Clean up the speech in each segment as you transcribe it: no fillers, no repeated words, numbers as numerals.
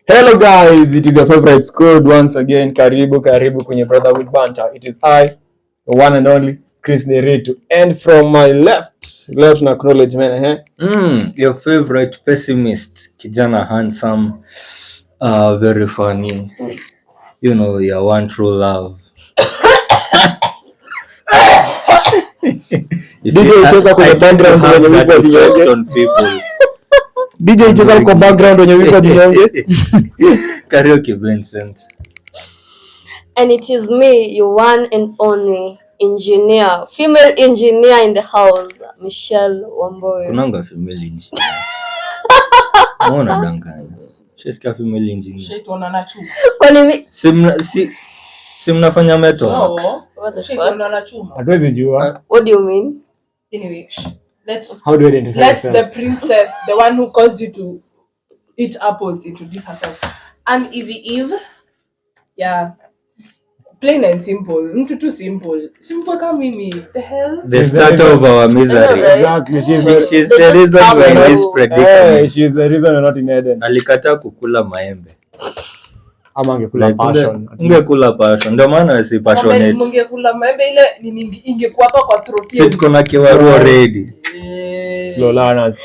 Hello guys, it is your favorite squad once again. Karibu kwenye Brotherhood Banter. It is I, the one and only Chris Nderitu, and from my left na acknowledge man, your favorite pessimist, kijana handsome, very funny. You know, your one true love. DJ cheza kwenye background wenye wimbo wa jinyonge. DJ cheza kwa background wenye wimbo wa jinyonge. Karaoke Vincent. And it is me, your one and only engineer, female engineer in the house, Mishel Wamboy. Kunanga female engineer. Mbona danganya? Sheska female engineer. Sheitona na chuma. Kwani si mnafanya metal? No. Sheitona na chuma. Hatuwezi jua. What do you mean? Anyway, how do you identify yourself? The princess, the one who caused you to eat apples, introduce herself. I'm Eve. Yeah. Plain and simple. Mtu too simple. Simple kama mimi. The hell? The start of our misery. Exactly. She's the reason we're in this predicament. She's the reason we're not in Eden. Alikataa kukula maembe. Ama angekula passion. Ungekula passion. Ndio maana si passionate. Mungekula maembe ile ingekuwa hapa kwa throat. Sisi tuko na kiwaru already. Slow learners.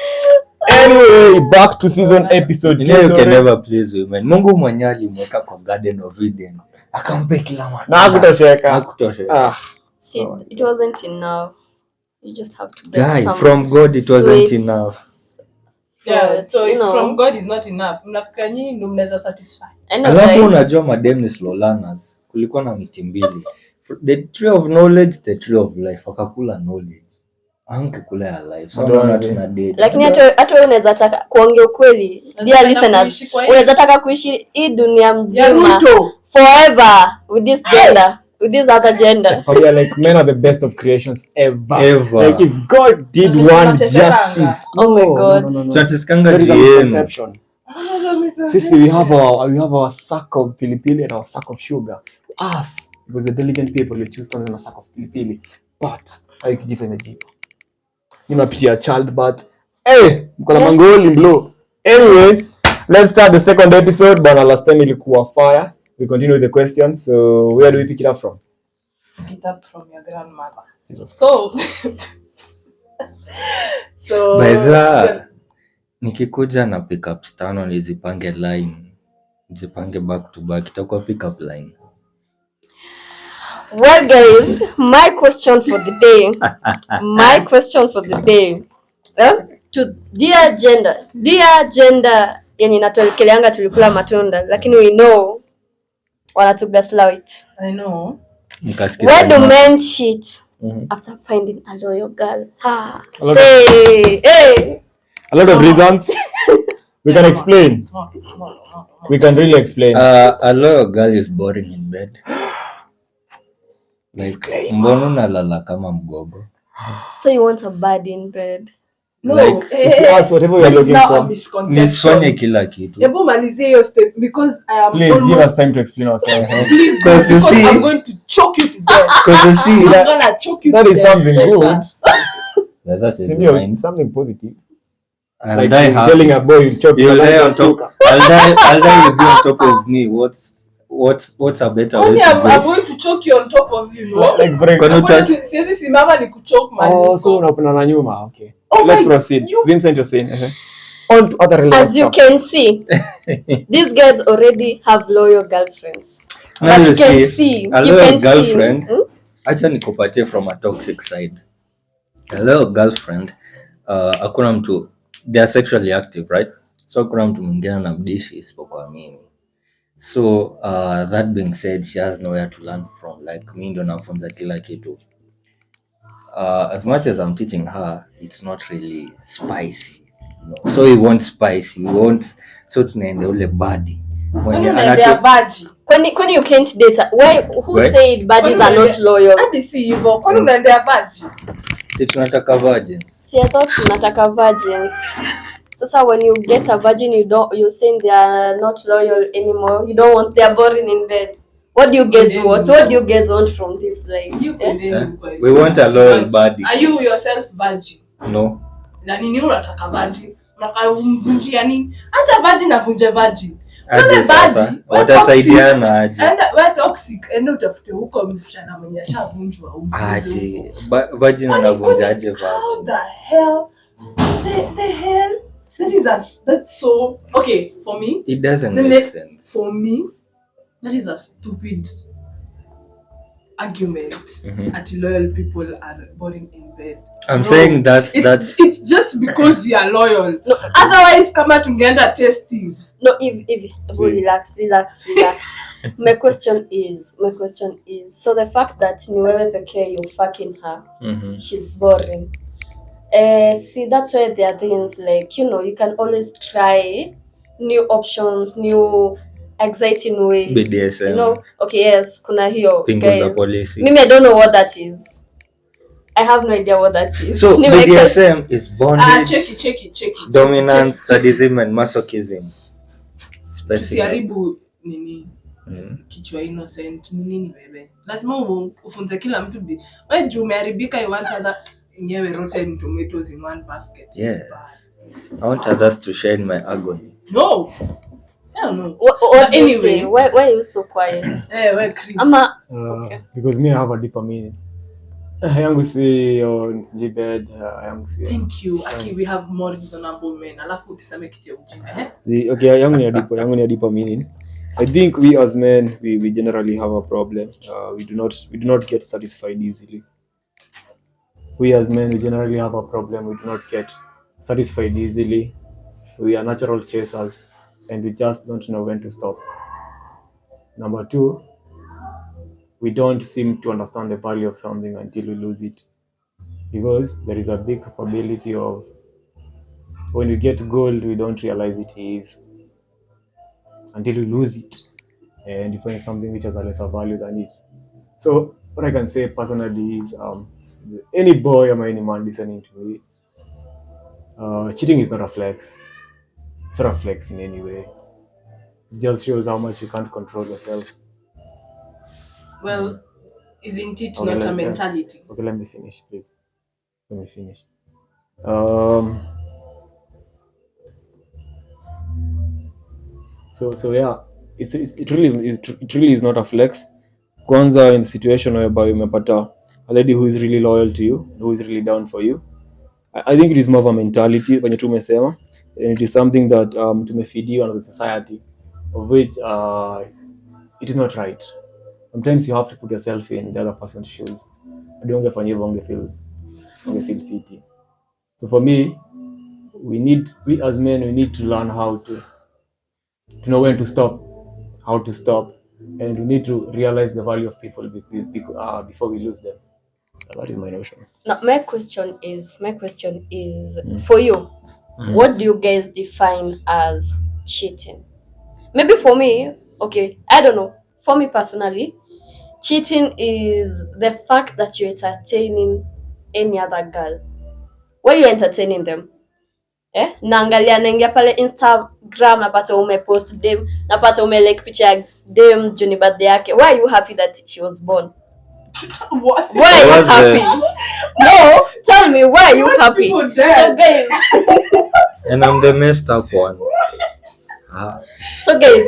Anyway, back to season episode. You can never please women. Mungu mwenyewe alimweka kwa Garden of Eden. Akampe kila mtu. Na hakutosheka. See, it wasn't enough. You just have to get some from God it wasn't sweets. Enough. Yeah, so if from God is not enough, mnafikira nyinyi ndio mnaweza satisfy. Alafu unajua madem ni slow learners. Kulikuwa na miti mbili. The tree of knowledge, the tree of life. Wakakula knowledge. Angekula ya life. So naona tuna date. Lakini hata wewe unaweza taka kuongea ukweli. Dear listeners, unaweza taka kuishi hii dunia mzima forever with this gender, with this other gender. We are like men are the best of creations ever. Like if God did one justice. Oh my God. Tunatiskanga conception. Sisi we have our sack of pilipili and our sack of sugar. Us, because the diligent people will choose to on a sack of pilipili. But how kijipa imejipa. Nimapitia childbirth. Mko na mangoli blow. Anyway, let's start the second episode. Bana, last time ilikuwa fire. We continue with the questions. So where do we pick it up from? Pick it up from your grandmother. So by that, nikikuja na pick up stano nizipange line. Zipange back to back. Itakuwa pick up line. Well guys, my question for the day. To dear gender yenye inatuelekeleanga tulikula matunda, lakini we know wanatubeslow it. I know. Where do men cheat after finding a loyal girl? A lot of reasons. We can explain. We can really explain. A loyal girl is boring in bed. Like mbona unalala kama mgogo? So you want a bad in bed? No, like, it's whatever we are looking for. Nisifanye kila kitu. Hebu malizie hiyo step because I am please give us time to explain ourselves. Please, because you see, I'm going to choke you to death. Because you see, I'm gonna choke you that to is death. something good. That's something positive. I'll like die telling a boy you'll choke you'll die on top. I'll die with you on top of me. What's a better way to I'm going to choke you on top of you, no? Like siwezi simama ni kuchoke man. Oh, so unapenda na nyuma. Okay. Let's proceed. Vincent, you're saying. On to other relevant as you can see, these guys already have loyal girlfriends. But you can see, a loyal girlfriend. Acha nikupatie from a toxic side. A loyal girlfriend, hakuna mtu, they are sexually active, right? So hakuna mtu mwingine anamdishi isipokuwa mimi. So that being said, she has nowhere to learn from. Like mimi ndo nafunza kila kitu. As much as I'm teaching her, it's not really spicy. No. So we want spicy. We want so tunaenda ule body. When you are virgin. When you can't date, who said buddies are not loyal? Hadi si hivyo. Kwani unaendea virgin? Si tunataka virgins. Si I thought tunataka virgins. Sasa when you get a virgin, you're saying they are not loyal anymore. You don't want, they are boring in bed. What do you guys want? What do you guys want from this life? We want a loyal body. Are you yourself virgin? No. Na nini unataka virgin? Unataka umvunjia nini? Acha virgin avunje virgin. aje sasa watasaidiana aje we're toxic and utafute huko msichana mwenye ashavunjwa aje virgin anavunja aje how virgin the hell the hell that's so okay for me. it doesn't make sense For me that is a stupid argument at loyal people are boring in bed. I'm saying that's it's just because we are loyal. No, otherwise kama tungeenda testing. No, if relax. My question is so the fact that ni wewe pekee you fucking her, she's boring. See, that's why there are things like, you know, you can always try new options, new exciting ways. BDSM. You know, okay, yes, kuna hiyo Pingu za guys. polisi. Mimi I don't know what that is. I have no idea what that is. So BDSM is bondage, check it. dominance, sadism and masochism. Usiharibu nini kichwa innocent nini wewe. Lazima ufunze kila mtu wewe juu umeharibika you want other nyewe rotten tomatoes in one basket. Yes. I want others to share in my agony. No. I don't know. What anyway, why are you so quiet? Why Chris? Okay. Because me I have a deeper meaning. Yangu si on bed, yangu si. Thank you. Aki, we have more reasonable men. Alafu utiseme kitu ya ujinga, Okay, yangu ni a deeper meaning. I think we as men we generally have a problem. We do not get satisfied easily. We as men we generally have a problem. We do not get satisfied easily. We are natural chasers and we just don't know when to stop. Number 2, we don't seem to understand the value of something until we lose it, because there is a big probability of when we get gold we don't realize it is until we lose it and you find something which has a lesser value than it. So what I can say personally is any boy or any man listening to me, cheating is not a flex. It's not a flex in any way. It just shows how much you can't control yourself. Well, isn't it not a mentality? Okay, let me finish, please. So yeah, it really is not a flex. Kwanza in the situation whereby umepata a lady who is really loyal to you, who is really down for you. I think it is more of a mentality when you umesema, and it is something that tumefeediwa on the society, of which it is not right. Sometimes you have to put yourself in the other person's shoes. Don't get feel fiti. So for me, we as men we need to learn how to know when to stop, how to stop, and we need to realize the value of people before we lose them. That is my notion. Now, my question is for you, what do you guys define as cheating? Maybe for me, okay, I don't know. For me personally, cheating is the fact that you're entertaining any other girl. Why are you entertaining them? Naangalia naingia pale Instagram napata umepost dem, napata like picha ya dem juni birthday yake. Why are you happy that she was born? What? Why are you happy? No, tell me, why are you happy? So guys, and I'm the messed up one. So guys,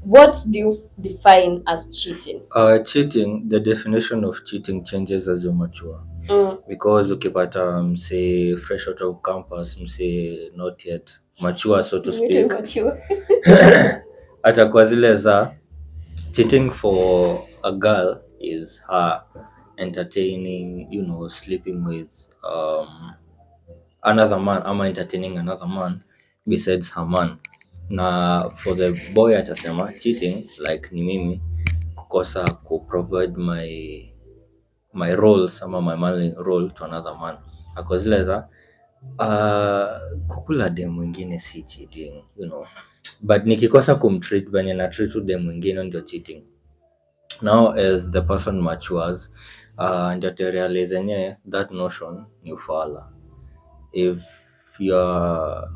what do you define as cheating? Cheating, the definition of cheating changes as you mature. Because ukipata mse fresh out of campus, mse not yet mature so to speak, atakuwa zile za cheating for a girl is her entertaining, you know, sleeping with another man, ama entertaining another man besides her man. Na for the boy atasema cheating like ni mimi kukosa kuprovide my roles ama my manly role to another man. Zile za kukula dem mwingine si cheating, you know, but nikikosa kumtreat venye na treat dem mwingine ndio cheating. Now as the person matures, ndio to realize yenyewe that notion ni ufala. If you're,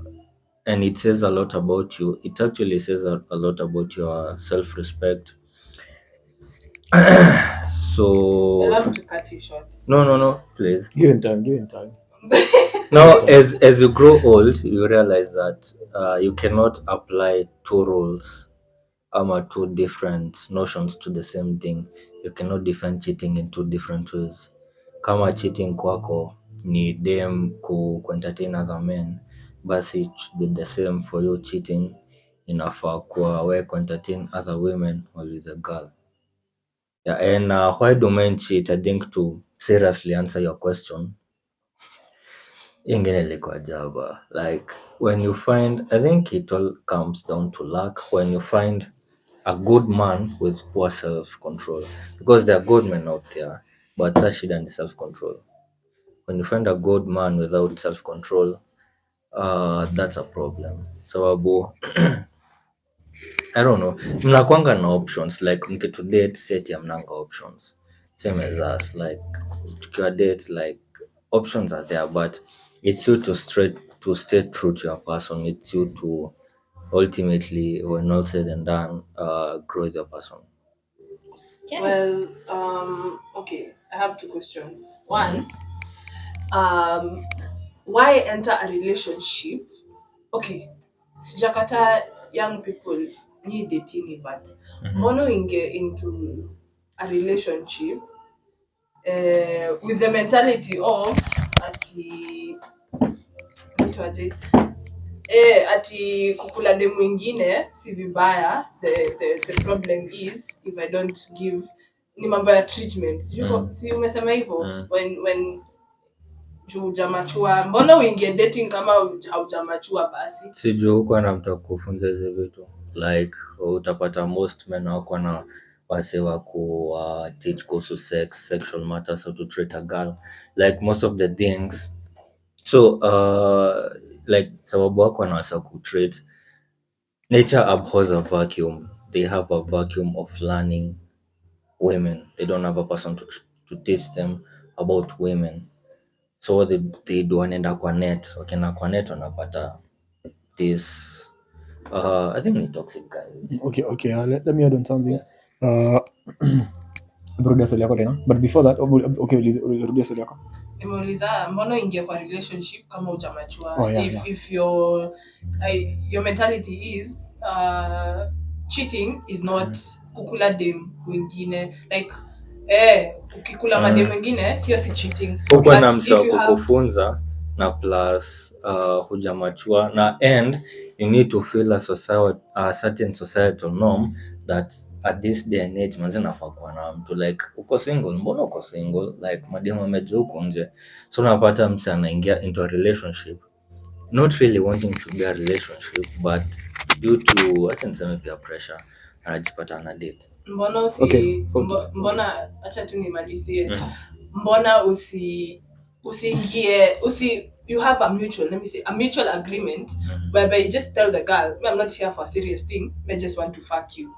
and it says a lot about you, it actually says a lot about your self-respect. So I love to cut you short. no, please. Give him time. Now, as you grow old, you realize that you cannot apply two rules two different notions to the same thing. You cannot define cheating in two different ways. Kama cheating kwako ni dem entertain other men, basi it should be the same for you. Cheating inafaa kuwa we entertain other women or with a girl. Yeah, and why do men cheat? I think to seriously answer your question, ingine ilikuwa jaba. Like when you find, I think it all comes down to luck. When you find a good man with poor self-control, because there are good men out there, but such shida ni self-control. When you find a good man without self-control, that's a problem. Sababu I don't know, mnakwanga na options like mkitu date set ya mnanga options same as us, like tukiwa date like options are there, but it's you to stay true to your person. It's you to ultimately, when all said and done, grow with your person. Well, okay, I have two questions. One, why enter a relationship? Okay, sijakata young people need dating, but mbona uingie into a relationship with the mentality of ati itwaje, ati kukula dem mwingine si vibaya. The problem is if I don't give, ni mambo ya treatment. Si umesema hivyo when hujamachua, mbona uingie dating kama haujamachua? Basi Sijui huko na mtu akufunza hizi vitu, like utapata most men wako na wase wa ku teach kuhusu sex, sexual matters, how to treat a girl, like most of the things. So like sababu wako na wase wa ku treat, nature abhors a vacuum. They have a vacuum of learning women. They don't have a person to teach them about women. So what they do, wanaenda kwa net, wakienda kwa net wanapata this I think ni toxic guys. Okay, let me add on something. Rudia swali yako tena. But before that, okay, rudia swali yako. nimeuliza mbona uingie kwa relationship kama hujamachua. Oh, yeah. If your mentality is cheating is not kukula dem wengine, like ukikula madem wengine hiyo si cheating. Huko na But mse wa if you have kukufunza na plus hujamachua na and you need to feel a certain societal norm that at this day and age manze nafaa kuwa na mtu, like uko single, mbona uko single, like mademu wamejaa huko nje, so unapata mse anaingia into a relationship not really wanting to be a relationship, but due to acha niseme pia pressure anajipata ana date. mbona Okay, mbona acha tu nimalizie. Mbona usiingie you have a mutual, let me say, a mutual agreement whereby you just tell the girl, I'm not here for a serious thing, I just want to fuck you.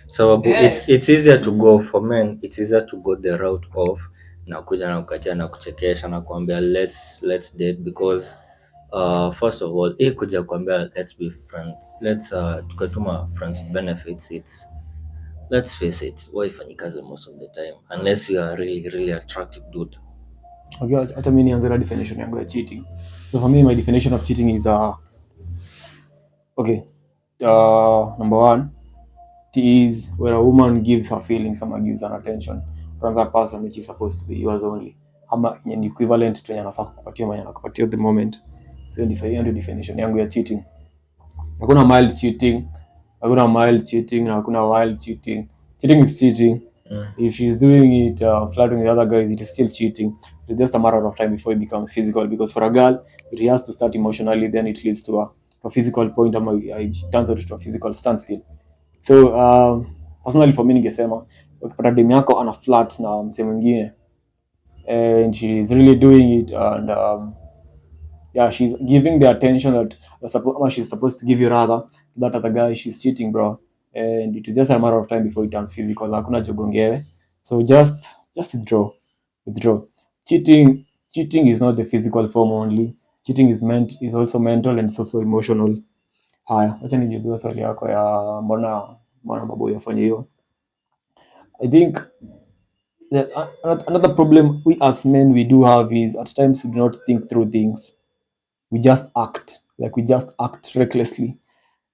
So it's easier to go for men, it's easier to go the route of nakuja na kukatia na kuchekesha na kuambia let's date, because first of all kuja kuambia let's be friends, let's tukatuma friends with benefits, it's, let's face it, waifanyikazi most of the time unless you are really attractive dude. Okay, acha mimi nianze na definition yangu ya cheating. So for me, my definition of cheating is number one, it is where a woman gives her feelings, someone gives her attention to another person which is supposed to be yours only, ama ni equivalent to anafaa kukupatia mwenye anakupatia at the moment. So hiyo ndio definition yangu ya cheating. Hakuna mild cheating, hakuna mild cheating, na hakuna wild cheating. Cheating is cheating. If she's doing it flirting with other guys, it is still cheating. It's just a matter of time before it becomes physical, because for a girl it has to start emotionally, then it leads to a physical point, ama it turns out to a physical standstill. So personally for me ningesema ukipata demu yako ana flirt na msee mwingine and she is really doing it, and she's giving the attention that she's supposed to give you, rather that other guy, she's cheating, bro, and it is just a matter of time before it turns physical. Hakuna jogongewe. So just withdraw. Cheating is not the physical form only. Cheating is also mental and also emotional. Haya, acha nijibu swali yako ya mbona maboy afanye hiyo. I think Another problem we as men we do have is at times we do not think through things. We just act like we just act recklessly,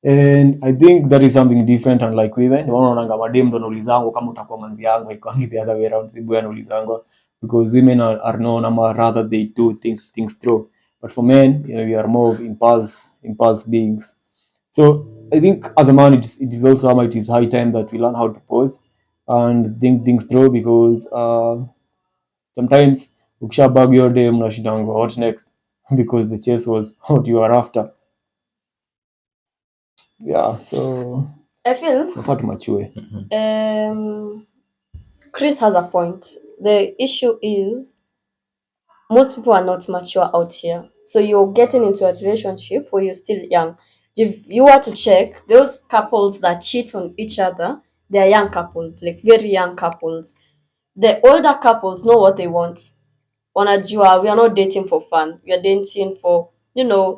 and I think that is something different. Unlike women, wanaonanga madem ndo naulizango kama utakuwa manzi yangu, ikwangi the other way around, si boy anaulizango, because women are known ama rather they do think things through. But for men, we are more of impulse beings. So I think as a man, it is also it is high time that we learn how to pause and think things through, because sometimes ukishabag your day mnashindangwa what next because the chase was what you are after. Yeah, so I feel so far to mature. Chris has a point. The issue is most people are not mature out here. So you're getting into a relationship where you're still young. If you were to check those couples that cheat on each other, they're young couples, like very young couples. The older couples know what they want. Wanajua, we are not dating for fun. We are dating for,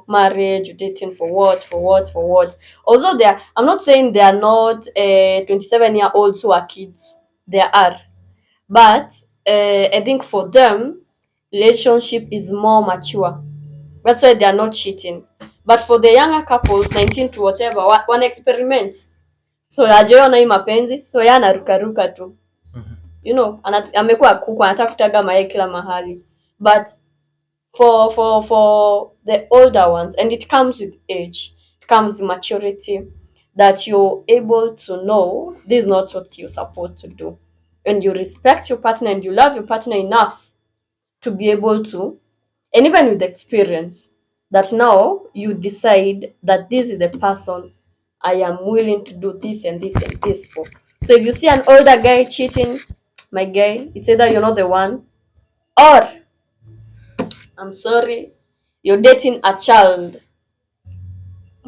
marriage. You're dating for what, for what, for what. Although I'm not saying they are not 27-year-olds who are kids. They are. But I think for them, relationship is more mature. That's why they are not cheating. But for the younger couples, 19 to whatever, one experiment. So ajeona hii mapenzi, so yeye anarukaruka tu. Amekuwa kuku, anataka kutaga mayai kila mahali. But for the older ones, and it comes with age, it comes with maturity, that you're able to know this is not what you're supposed to do. And you respect your partner and you love your partner enough to be able to, and even with experience, that now you decide that this is the person I am willing to do this and this and this for. So if you see an older guy cheating, my guy, it's either you're not the one, or I'm sorry, you're dating a child.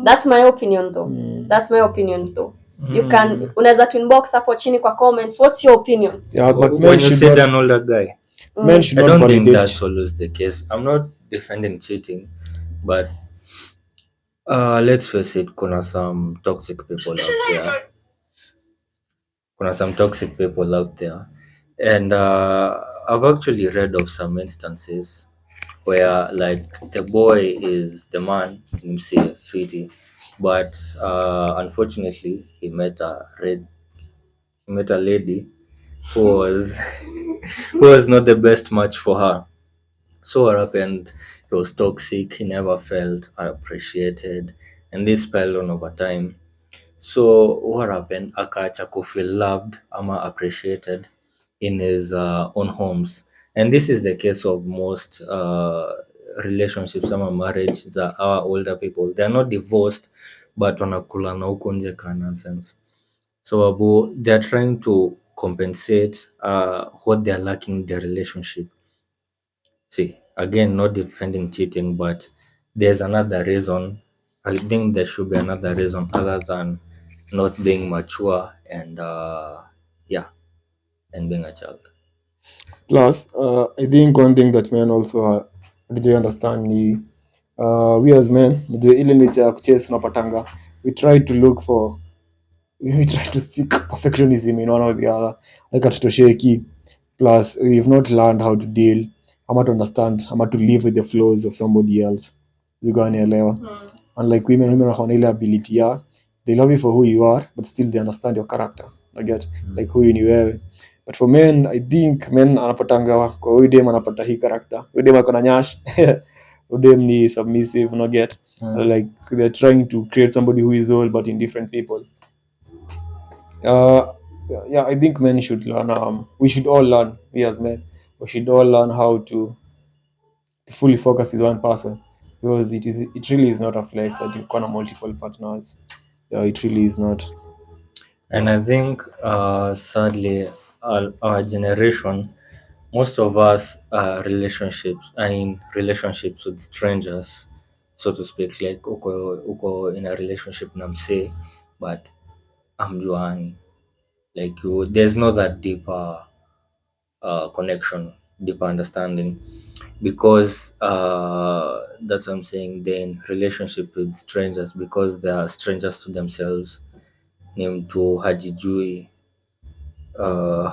That's my opinion though. That's my opinion though. You can unaweza tu inbox hapo chini kwa comments. What's your opinion? Yeah, but men When you should said not an older guy, men should I not don't think validate. that's always the case. I'm not defending cheating, but let's face it, kuna some toxic people out there. Kuna some toxic people out there. And I've actually read of some instances where like the boy is the man, say fiti, but unfortunately he met a lady who was who was not the best match for her. So what happened? He was toxic. He never felt appreciated, and this spelled on over time. So what happened? Akaacha feel loved ama appreciated in his own homes, and this is the case of most relationships ama marriage za our older people. They are not divorced, but wanakulana huko nje ka nonsense. So Abu, they are trying to compensate what they are lacking in their relationship. See, again, not defending cheating, but there's another reason. I think there should be another reason other than not being mature and yeah, and being a child. Plus, I think one thing that men also do understand ni we as men, ndio ile nature ya kuchase unapatanga, we try to look for we try to seek perfectionism in one or the other, like hatutosheki. Plus, we've not learned how to deal ama to understand ama to live with the flaws of somebody else. Zikanielewa. Unlike women wako ile ability ya they love you for who you are, but still they understand your character. I get like huyu ni wewe. But for men, I think men anapatanga kwa huyu dem anapata hii character. Huyu dem ako na nyash. Huyu dem ni submissive, no get. Like they're trying to create somebody who is all but in different people. Yeah, I think men should learn. We should all learn. We as men, we should all learn how to fully focus with one person, because it really is not a flex that you've got multiple partners. Yeah, it really is not. And I think sadly, our generation, most of us are relationships with strangers, so to speak. Like uko in a relationship na msee, but amjuani. Like there's no that deeper connection, deeper understanding, because that's what I'm saying. Then relationship with strangers, because they are strangers to themselves, ni mtu hajijui,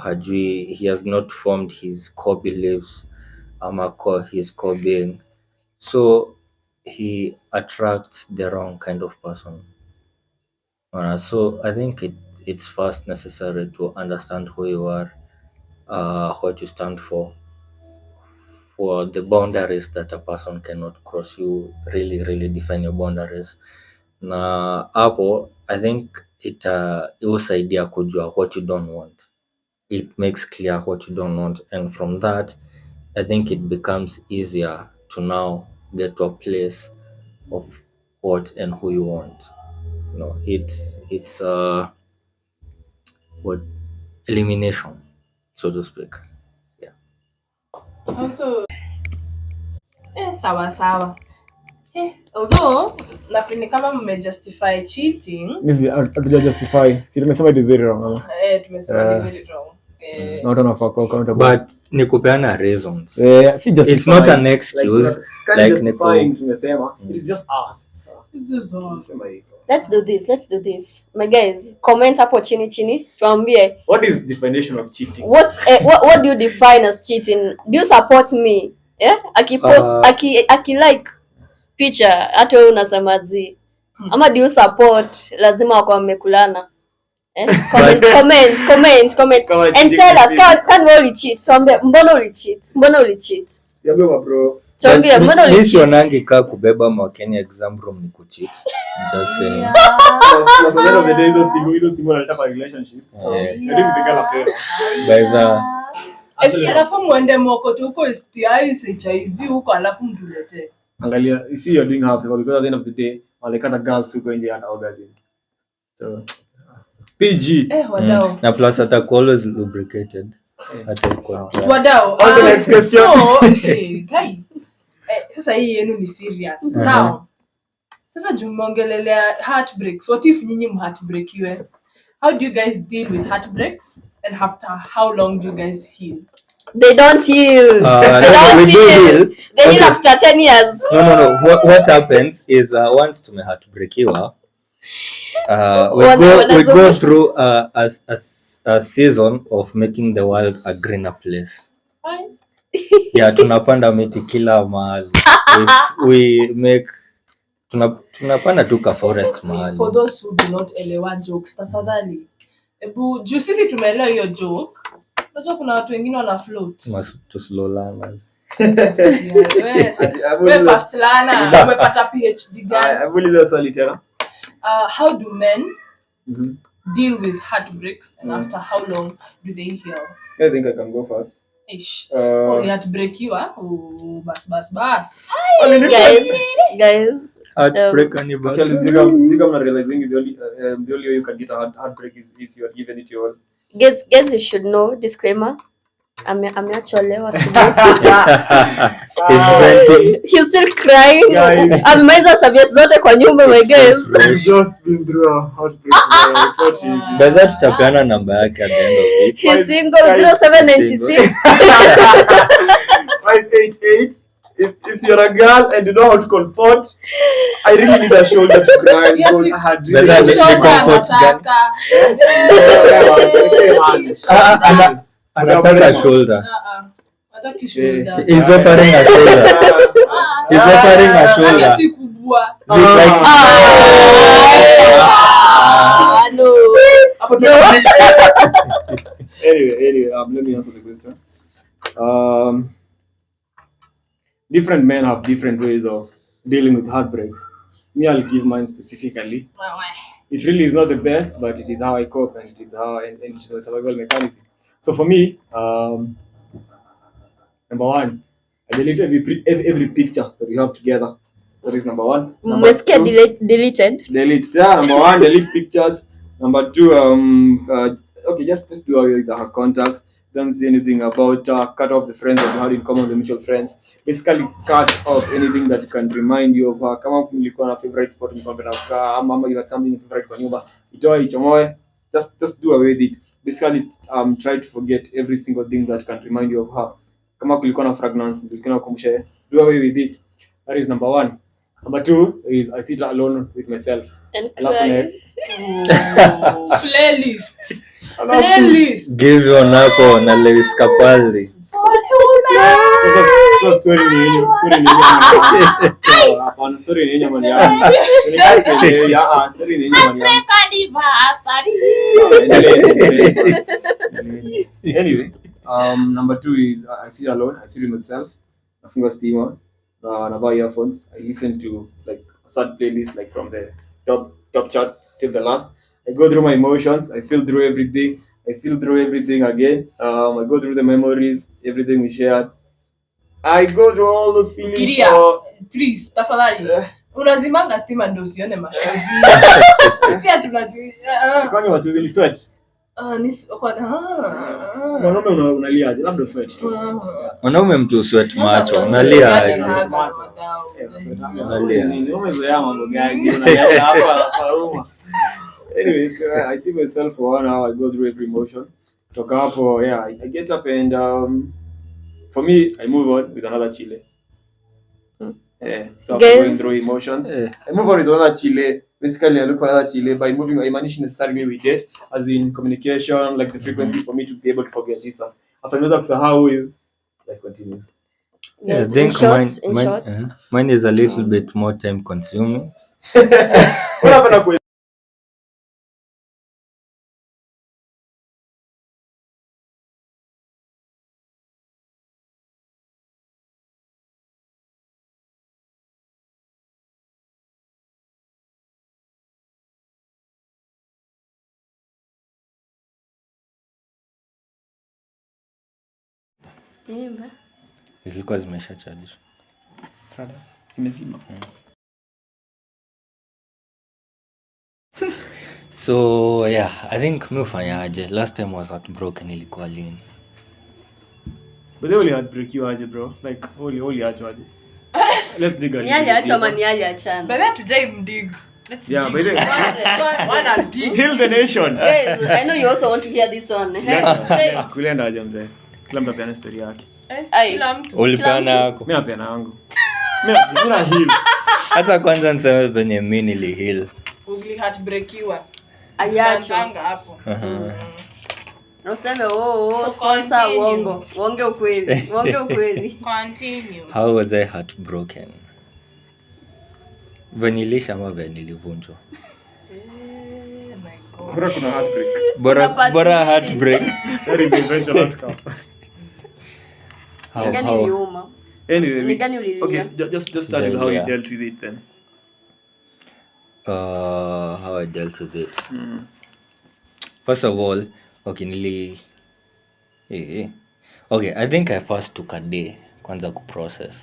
hajui, he has not formed his core beliefs ama his core being, so he attracts the wrong kind of person. So I think it's first necessary to understand who you are, what you stand for the boundaries that a person cannot cross. You really define your boundaries. Na hapo I think husaidia kujua what you don't want. It makes clear what you don't want, and from that I think it becomes easier to now get to a place of what and who you want. It's what elimination, so to speak. Yeah. Also, sawa. Although nafikiri kama mmejustify cheating, hatuja justify. Si tumesema it is very wrong ama? tumesema ni very wrong. Na watu wanafaa kuwa accountable. But ni kupeana reasons. Si justify. It's not an excuse. Like justifying tumesema. It is just us. It's just us. Let's do this. My guys, comment hapo chini tuambie what is definition of cheating. What do you define as cheating? Do you support me? Akipost aki picha hata wewe unasema zi, ama do you support lazima wako wamekulana? Comment and tell us can we ulicheat. Tuambie mbona ulicheat? Siambiwa bro. Tuambie mbona ulicheat. This yonangi ka kubeba mwakenya exam room ni kucheat. Just saying. Was the end of the day those things wanataka relationship. So I think the girl affair. By the Alafu muende Mokoto huko STIs HIV huko alafu mtulete. Angalia, you see you're doing half because at the end of the day walikata girls who go in there and orgasm. So PG. Wadau. na plus atakuwa always lubricated. Wadau. On the next question. Kai. Sasa hii yenu ni serious. Now. Sasa jumongelelea heartbreaks. What if nyinyi mheartbreakiwe? How do you guys deal with heartbreaks? And after how long do you guys heal? They don't heal. We do heal. They heal after 10 years. No. What happens is once tumeheartbreakiwa, we go through a season of making the world a greener place. Yeah, tunapanda miti kila mahali. We make tunapanda tu ka forest mahali. For those who do not elewa jokes, tafadhali. Ebu juu sisi tumeelewa hiyo joke. Unajua kuna watu wengine wana float. To slow learners. Wewe first learner, umepata PhD gani? I believe that's all tena. How do men deal with heartbreaks, and after how long do they heal? I think I can go first. Ish. Heartbreakiwa. Oh, bas. Guys. Heartbreak on your back. Actually, Zigam not realizing the only way you can get a heartbreak is if you are given it your all. Guys, you should know, disclaimer. Ameacholewa he's still crying. Amemaliza subject zote kwa nyumba, my guys. I've just been through a heartbreak. By that tutapeana namba yake at the end of it. He's single. 0796 588. If you're a girl and you know how to comfort, I really need a shoulder to cry. Yes, I had anataka shoulder. Hataki shoulder. He's offering a shoulder. He's offering a shoulder. Si kubwa. No. Anyway, let me answer the question. Different men have different ways of dealing with heartbreaks. Me, I'll give mine specifically. It really is not the best, but it is how I cope, and it is how and it is a survival mechanism. So for me, number one, I delete every picture that we have together. That is number one. Number two, deleted. Delete. Yeah, number one, delete pictures. Number two, okay, just do away with our contacts. Don't see anything about cut off the friends that you had in common, the mutual friends. Basically, cut off anything that can remind you of her. Kama mlikuwa na favorite spot mlikuwa mnakaa, ama you had something favorite kwa nyumba, itoe ichomoe. Just do away with it. Basically, try to forget every single thing that can remind you of her. Kama kulikuwa na fragrance, mlikuwa nakumbusha, do away with it. That is number one. Number two is I sit alone with myself. And cry. Playlist. Playlist. Give your napo na Lewis Capaldi. So story ni yenyu. Hapana, story ni yenyu mali yangu. Story ni yenyu mali yangu. Anyway, number 2 is I sit alone. I sit with myself. Nafunga steamer. Navaa earphones. I listen to like a sad playlist, like from the top chart till the last. I go through my emotions. I feel through everything. I feel through everything again. I go through the memories, everything we shared. I go through all those feelings. Iria, please, tafadhali. Unazimanga stima ndio usione machozi. Sisi tunazi. Kwani watu ni sweat? Mwanaume unaliaje? Labda sweat. Mwanaume mtu sweat macho, unalia aje? Unalia. Umezoea mambo gani? Unalia hapa Roma. Anyways, I see myself for 1 hour. I go through every emotion. Toka hapo, yeah, I get up and for me, I move on with another chile. So after going through emotions, I move on with another chile. Basically, I look for another chile. By moving, I manage necessarily with it, as in communication, like the frequency for me to be able to forget this one. After I know how you, life continues. Yeah, I think mine is a little bit more time consuming. What happened with Zilikuwa zimesha charge. imezima? So yeah, I think mfanyaje. Last time was heartbroken ilikuwa lini? But they only heartbreak you aje, bro. Like holy aje. Let's dig a little. Yali acha mani yali achana. But then today mdig. Let's Yeah, dig. but Wanna dig. heal the nation. Guys, I know you also want to hear this one. Say it. Kulienda aje mzee. Kila mtu apeana story yake. Kila mtu. Ulipeana yako. Mimi napeana yangu. Mimi na heal. Hata kwanza niseme penye mimi nili heal. Ugly heartbreakiwa. Ayacho. Tanga hapo. Useme sponsor uongo. Uonge ukweli. Continue. How was I heartbroken? Vanilisha ama nilivunjwa? My God. Bora kuna heartbreak. Bora heartbreak. That is the eventual outcome. How? Anyway, okay, just start with how you dealt with it then. How I dealt with it. First of all, okay, okay, I think I first took a day kwanza kuprocess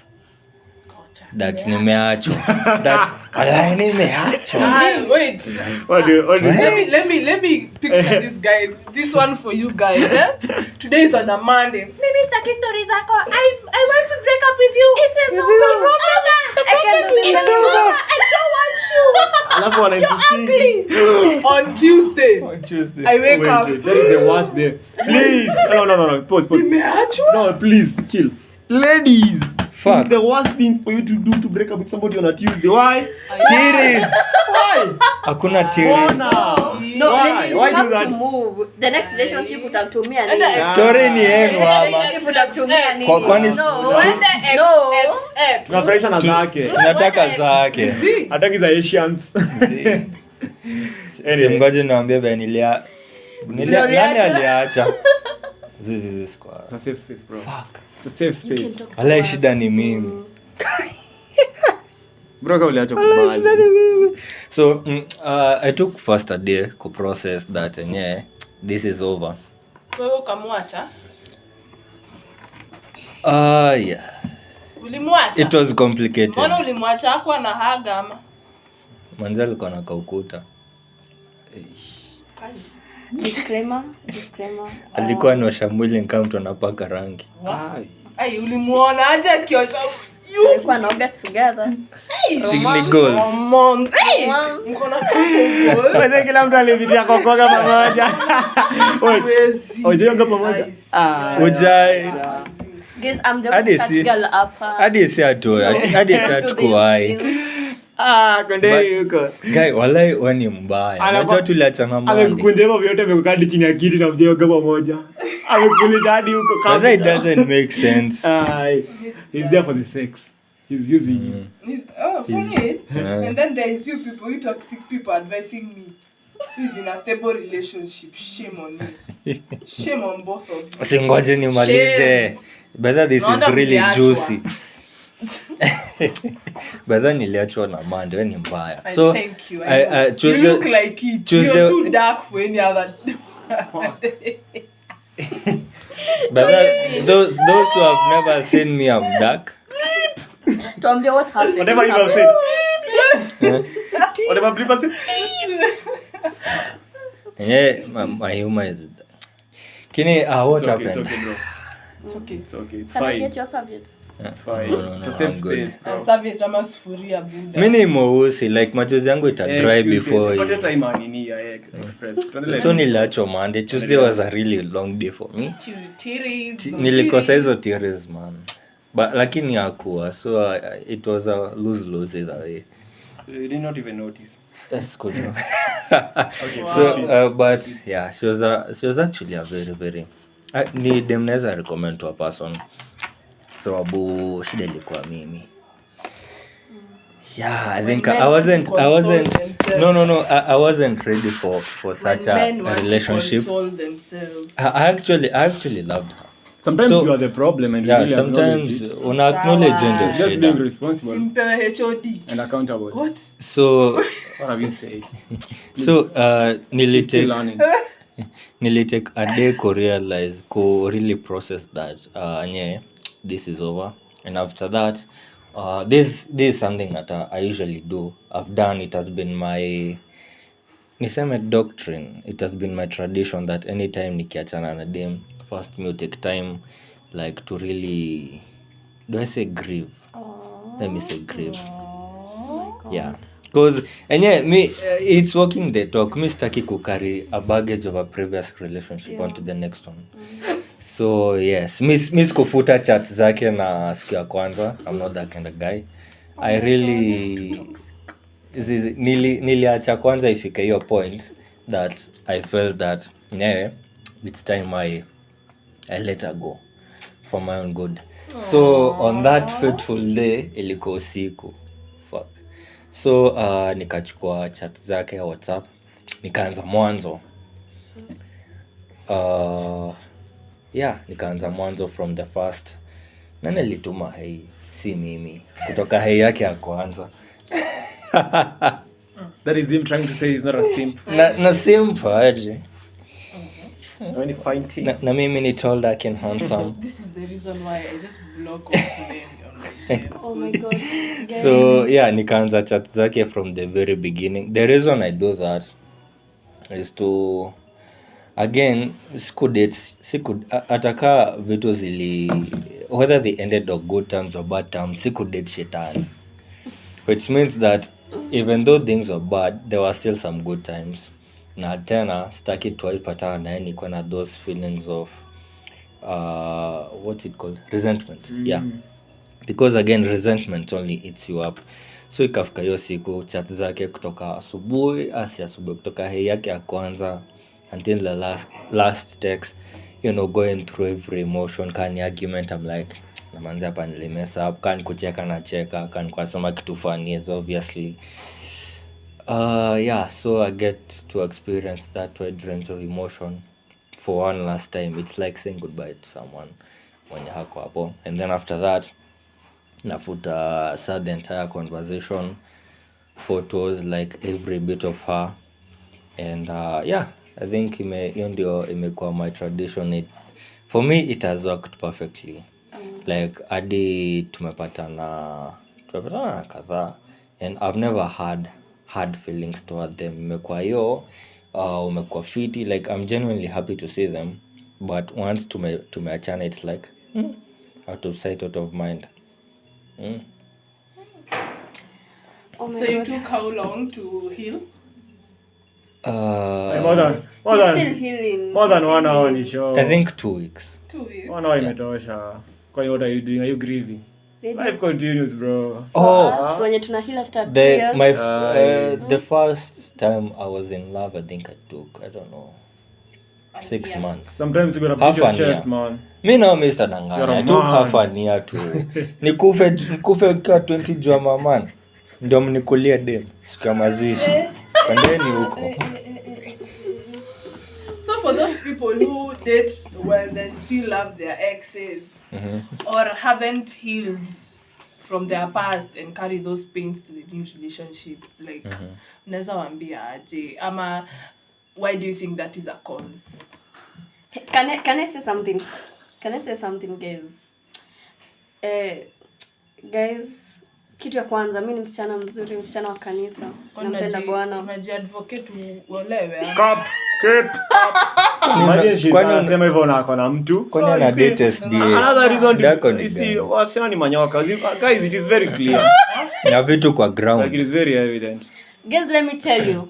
that nimeachwa. Wait. What do you Let me picture this guy. This one for you guys. Today is on a Monday. Maybe Staki stories are called. I want to break up with you. It is over. I can't do this anymore. I don't want you. Alafu wanainsist On Tuesday. I wake up. That is the worst day. Please. No. Pause. Nimeachwa? No, please, chill. Ladies. Fuck. It's the worst thing for you to do to break up with somebody on a Tuesday. Why? Tiris. Why? Hakuna tiris. No, Why? ladies, Why you do have that? to move. The next relationship utatumia nini? Story ni yenu ama. Utatumia nini? Kwani When the ex. Tunafurahisha na zake. tunataka zake. Hataki za Asians. Simgoje niambie benilia. Nani aliacha? This squad. It's a safe space, bro. Fuck. It's a safe space. Wala shida ni mimi. Bro, kama uliacha kubali. So I took first a day to process that and yeah, this is over. Wewe ukamwacha? Yeah. Ulimwacha? It was complicated. Mbona ulimwacha hakuwa na haga ama? Manzi alikuwa na kaukuta. Disclaimer. Alikuwa anosha mwili kama mtu anapaka rangi. Ai, ulimuona aje akiosha? Alikuwa naoga together. Signi goals. Hey! Mkono kama Wewe kila mtu alipitia kokoga pamoja. Oje pamoja. Ujai. Guys, I'm the church girl hapa. Hadi si atu kuwai. Kondeni yuko. Guy, walai wewe ni mbaya. Unajua tuliachana Monday. Amekukunja hivyo vyote amekukaa hadi chini ya kiti na mjengo pamoja. Amekulisha hadi huko kama. But that doesn't make sense. He's there for the sex. He's using you. For it. And then there is you people, you toxic people advising me who is in a stable relationship. Shame on you. Shame on both of you. Usingoje nimalize. But this is really juicy. But then niliachwa na Monday, wewe ni mbaya. So thank you. Tuesday, you look like it. Tuesday, you're too dark for any other. But those who have never seen me, I'm dark. Tuambie what happened. Whatever you have said. Whatever people say. Yeah, my humor is. Kini, what happened? It's okay, bro. It's okay. It's okay. It's Can I fine. get your serviette? It's fine. No, It's the same I'm good. space, bro. Service drama sufuria buda. Mimi ni mweusi, like machozi yangu ita dry before. But time nini ya express. So niliachwa Monday. Tuesday was a really long day for me. Tears. Nilikosa hizo tears man. But lakini hakuwa. So it was a lose either way. You did not even notice. That's good. Okay. Wow. So but yeah, she was actually a very ni dem naweza recommend to a person. Sababu shida ilikuwa mimi. Yeah, I think I wasn't I wasn't ready for such a relationship. I actually loved her. Sometimes So- you are the problem and you Yeah, really acknowledge sometimes it. una acknowledge Sawa. ndio It's just being shida. responsible Simpewe HOD. and accountable. What? So What have you said? so She's still learning. nilitake a day to realize, to really process that yeah, this is over. And after that, this is something that I usually do. I've done, it has been my niseme doctrine, it has been my tradition that anytime nikiachana na dem, first me take time like to really, do I say grieve? Let me say grieve. Yeah. Because me it's walking the talk. Me staki ku carry a baggage of a previous relationship onto the next one. So yes, mi sikufuta chat zake na siku ya kwanza. I'm not that kind of guy. I really niliacha kwanza ifike hiyo point that I felt that it's time I let her go for my own good. So on that fateful day ilikuwa usiku. Fuck. So nikachukua chat zake ya WhatsApp, nikaanza mwanzo. Nikaanza mwanzo from the first. Nani alituma hei? Si mimi. Kutoka hei yake ya kwanza. That is him trying to say he's not a simp. Na simp aje. When you find him. Na mimi ni tall, dark and handsome. This is the reason why I just block off them on my DMs. Oh my god. So nikaanza chat zake from the very beginning. The reason I do that is to, again, ataka vitu zili, whether they ended on good terms or bad terms, sikudate shetani. Which means that even though things were bad, there were still some good times. Na tena staki tuwaipatana na yeye niko na those feelings of what's it called, resentment. Yeah, because again resentment only eats you up. So ikafika hiyo siku chat zake kutoka asubuhi kutoka hei yake ya kwanza until the last text, going through every emotion. Kani argument, I'm like namanzi hapa nilimesa up. Kani kucheka na cheka, kani kwa sema kitu funny is obviously. So I get to experience that wide range of emotion for one last time. It's like saying goodbye to someone mwenye hako hapo. And then after that, nafuta the entire conversation, photos, like every bit of her. And I think hiyo ndio imekuwa my tradition. For me it has worked perfectly. Like hadi tumepatana kadhaa and I've never had hard feelings toward them. Imekuwa hiyo umekuwa fiti, like I'm genuinely happy to see them, but once tumeachana it's like out of sight, out of mind. Oh my So you god. took how long to heal? More than Still healing. more than 1 hour ni show. I think 2 weeks. 2 weeks. 1 hour imetosha. Kwa hiyo what are you doing? Are you grieving? Life continues, bro. Us, wenye tuna heal after 2 years. The first time I was in love, I think I took, I don't know, 6 months. Sometimes you gotta Half beat your an chest, year. man. Mi nao Mr. You're Danganya. a I took man. half an year to nikufe ukiwa 20 jua maman. Ndio mnikulie dem siku ya mazishi. Kwendeni huko. So for those people who date when they still love their exes or haven't healed from their past and carry those pains to the new relationship, like unaweza waambia aje ama why do you think that is a cause? Can I say something? Can I say something, guys? Guys, kitu ya kwanza, mimi ni msichana mzuri, msichana wa kanisa. Nampenda Bwana. Unajiadvocate uolewe. Imagine she's anasema hivyo na akona mtu. Kwani ana date SDA? Another reason Shidako to ni see gani? wasichana ni manyoka. Guys, it is very clear. Na vitu kwa Like ground. it is very evident. Guys, let me tell you.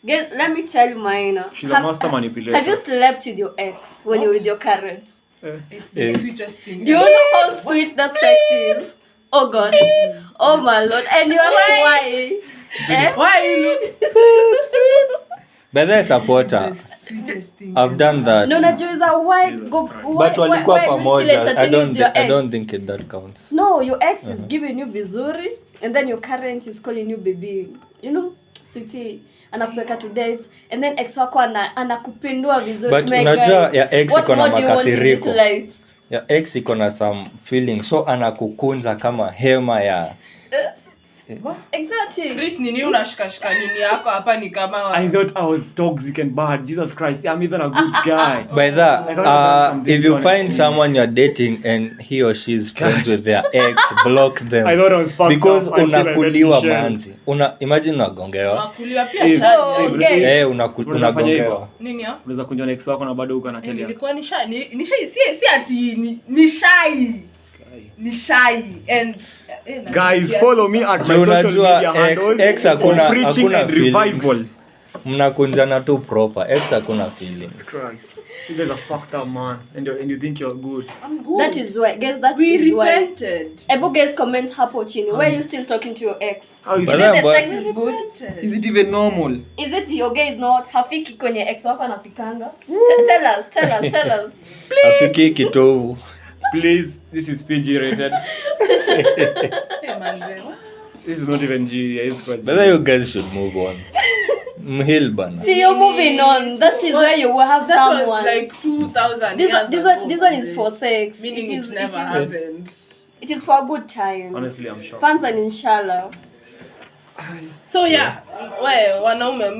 Guys, let me tell you mine. She's a master manipulator. Have you slept with your ex when you're with your current? It's the sweetest thing. Do you know how sweet that sex is? Oh God. Oh my Lord. And you're like, why? Why? But then supporter. Sweetest thing. I've done that. No, najuiza why go But walikuwa pamoja. I don't ex? think that counts. No, your ex is giving you vizuri and then your current is calling you baby. You know, sweetie. Anakupeka to dates and then ex wako anakupindua vizuri. But unajua ya ex iko na makasiriko. Ya ex iko na some feeling so anakukunza kama hema ya Exactly. Chris, nini unashikashika nini yako hapa ni kama I thought I was toxic and bad. Jesus Christ, I'm even a good guy. by that I gotta learn some if things, you honestly. find someone you're dating and he or she is friends with their ex, block them. I thought I was fucked because up until I met unakuliwa Mishel. manzi. Imagine unagongewa. unakuliwa pia If- chali. Okay. Unafanya hivyo. Unagongewa. Nini ya? Unaweza kunjwa na ex wako na bado uko na tell ya. Nilikuwa ni si ati ni shy. Ni shy and Guys, follow me at my social Unajua media handles ex for hakuna preaching and revival. feelings. Mnakunjana tu proper. Ex hakuna feelings. Christ. You guys are fucked up, man. And you think you're good. I'm good. That is why, guys, that we is why. repented. Ebo guys comment hapo chini. Why are you still talking to your ex? How is Is But it then, the sex but- is good? Is it even normal? Is it your guy is not hafiki kwenye ex wako anafikanga? Tell us. Afiki kitovu. Please, this is PG rated. Hey, manze. This is not even G. It's quite But then you guys should move on. Mhil bana. See, you're moving on. That is where you will have That someone. was like 2000 this years one ago. is for sex. Meaning It is it never it happened. is for a good time. Honestly, I'm shocked. Fans and inshallah. So yeah, we wanaume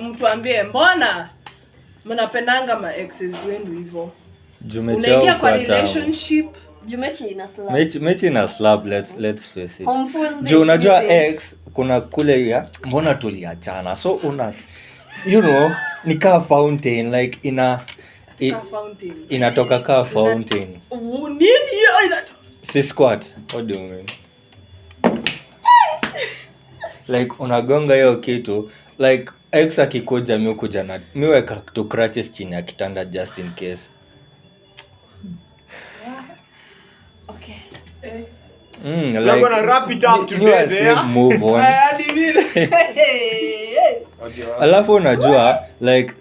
mtu ambie mbona mnapendanga ma exes wenu hivyo? Unaingia kwa relationship Jumechi ina slap. mechi na slab, let's face it. Homfunzi. Juu unajua ex kuna kule ya mbona tuliachana, so nika fountain like fountain. inatoka ka fountain. Nini hiyo that? Si squat. What do you mean? Like unagonga hiyo kitu like ex akikuja miweka tu crutches chini ya kitanda just in case. Okay. We're gonna wrap it up today there. Move on. Alafu unajua like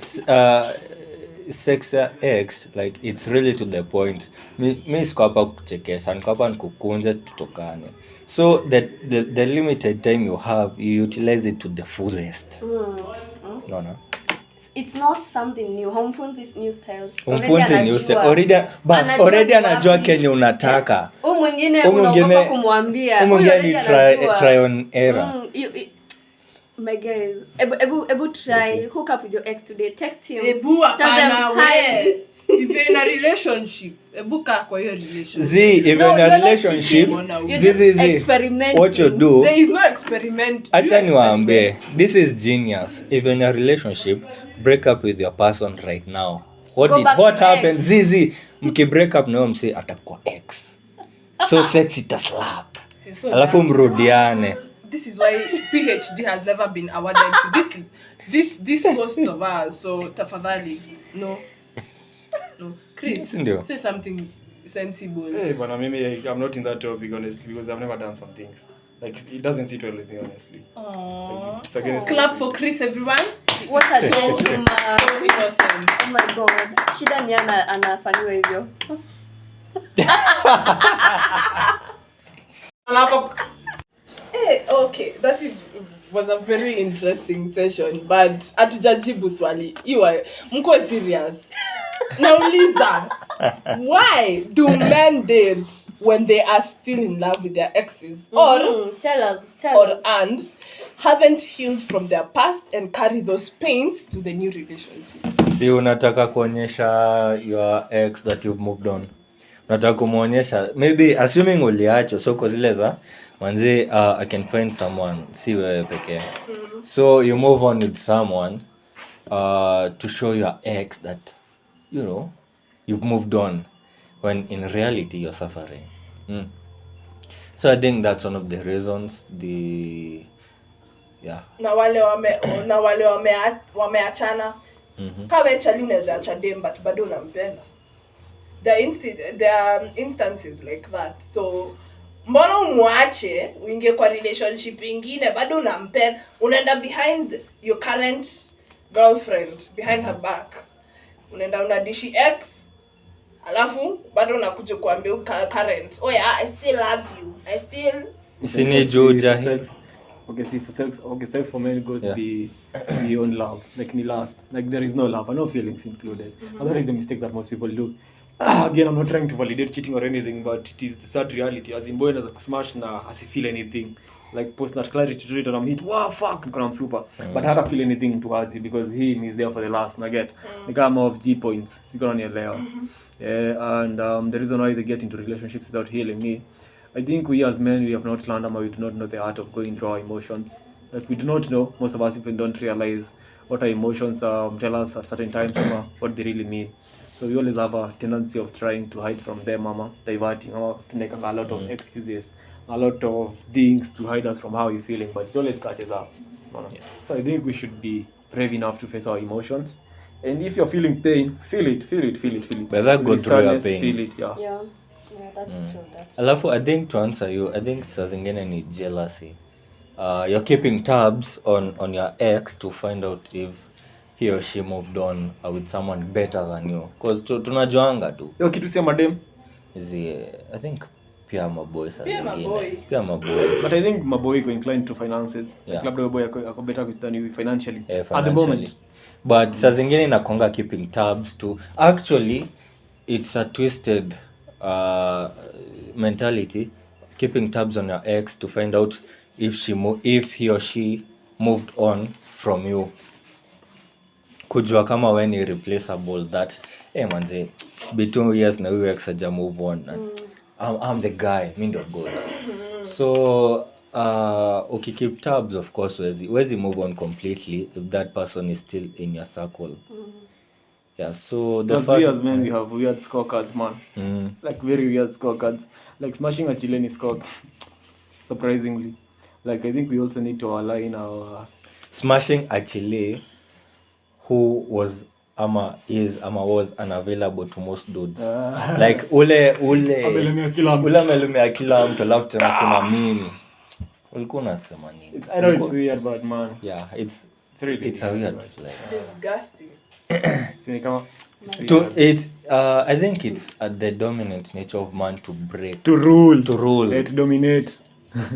sex ya ex like it's really to the point. Mi siko hapa kuchekesha, niko hapa nikukunze tutokane. So the limited time you have, you utilize it to the fullest. No. It's not something new. Homfunzi is new styles. Umfunzi ni use already anajua kenye unataka. Mwingine unaogopa kumwambia. Mwingine try on error. My guys, ebu try hook up with your ex today. Text him. Ebu Tell them hapana hi. we. If you're in a relationship, ebu kaa kwa hiyo relationship. If No, in you're a not relationship, cheating. You're just experimenting. what you do, There is no experiment. acha You niwaambie, this is genius. If in a relationship, break up with your person right now. Go back What to happened? ex. Zizi, mki break up na msi atakuwa ex. So sex itaslap. So Alafu mrudiane. this is why PhD has never been awarded to this host of ours. So tafadhali, no. Chris, Ndio. say something sensible. Hey, but I'm not in that topic honestly because I've never done some things. Like it doesn't sit well with me honestly. Aww. Like, it's against Clap for Chris, everyone. What a gentleman. So innocent. Oh my god. Shida ni anafanyiwa hivyo. Hey, okay, was a very interesting session, but hatujajibu swali. Mko serious? Nauliza, why do men date when they are still in love with their exes or tell us. and haven't healed from their past and carry those pains to the new relationship? Si unataka kuonyesha your ex that you've moved on. Unataka kumuonyesha maybe assuming uliacho so kwa zile za manzi I can find someone si wewe pekee. So you move on with someone to show your ex that you know you've moved on when in reality you're suffering. So I think that's one of the reasons Na wale wameachana. Kawe chali unaweza acha dem but bado unampenda. There are instances like that. So mbona umwache uingie kwa relationship ingine bado unampenda, unaenda behind your current girlfriend, behind her back, unaenda unadishi ex, alafu bado unakuja kuambia current, oh yeah, I still love you, I still Sini Georgia. Sex for men goes beyond love. Like ni last. Like there is no love and no feelings included. And that is the mistake that most people do. Again, I'm not trying to validate cheating or anything, but it is the sad reality. As in boy as a smash na as feel anything. Like post that clarity to it and I'm hit, wow fuck, I'm super. But I don't feel anything towards you because him is there for the last. And I get the gamma of G points. So you can only allow. And the reason why they get into relationships without healing me, I think we as men, we have not learned and we do not know the art of going through our emotions. Like we do not know, most of us even don't realize what our emotions tell us at certain times, what they really mean. So we always have a tendency of trying to hide from them, diverting, to make a lot of excuses, a lot of things to hide us from how we're feeling, but it always catches up. So I think we should be brave enough to face our emotions. And if you're feeling pain, feel it. Better go through your pain. Feel it, Yeah, that's true. Alafu I think to answer you, I think saa zingine ni jealousy. You're keeping tabs on your ex to find out if he or she moved on with someone better than you. Because tunajuanga tu. Yo kitu sia madem. I think pia maboy saa Pia zingine. Pia maboy. But I think maboy iko inclined to finances. Yeah. Like labda boy ako better than you financially. Financially. At the moment. But saa zingine inakonga keeping tabs to actually it's a twisted mentality, keeping tabs on your ex to find out if he or she moved on from you. Kujua kama we ni replaceable, that manze it's been 2 years na huyu ex haja move on and I'm the guy, mi ndo good. So keep tabs, of course wezi move on completely if that person is still in your circle. Yeah, so the first we as men, we have weird scorecards, man. Like very weird scorecards. Like smashing a Chilean score, surprisingly. Like I think we also need to align our smashing a Chile who was was unavailable to most dudes. Like ule amelemea kila mtu alafu tena kuna mimi. Ulikuwa unasema nini? I know it's weird, but man. Yeah, it's really it's a weird like disgusting. I think it's the dominant nature of man to break. To rule. To dominate.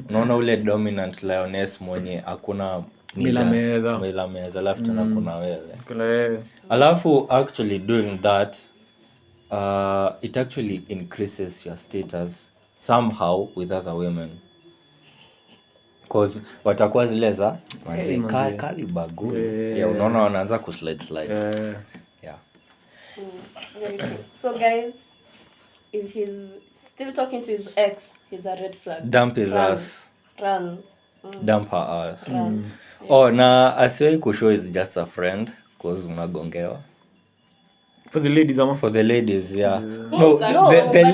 Naona ule dominant lioness mwenye hakuna mila meza alafu tena kuna wewe. Alafu actually doing that it actually increases your status somehow with other women. Cause watakuwa zile za kali bagu. Yeah, unaona wanaanza kuslide. Yeah. Very true. So guys, if he's still talking to his ex, he's a red flag. Dump his ass. Run. Dump her ass. Run. Oh, na asiwai kushow is just a friend cause unagongewa. For the ladies, For the ladies, yeah. No, the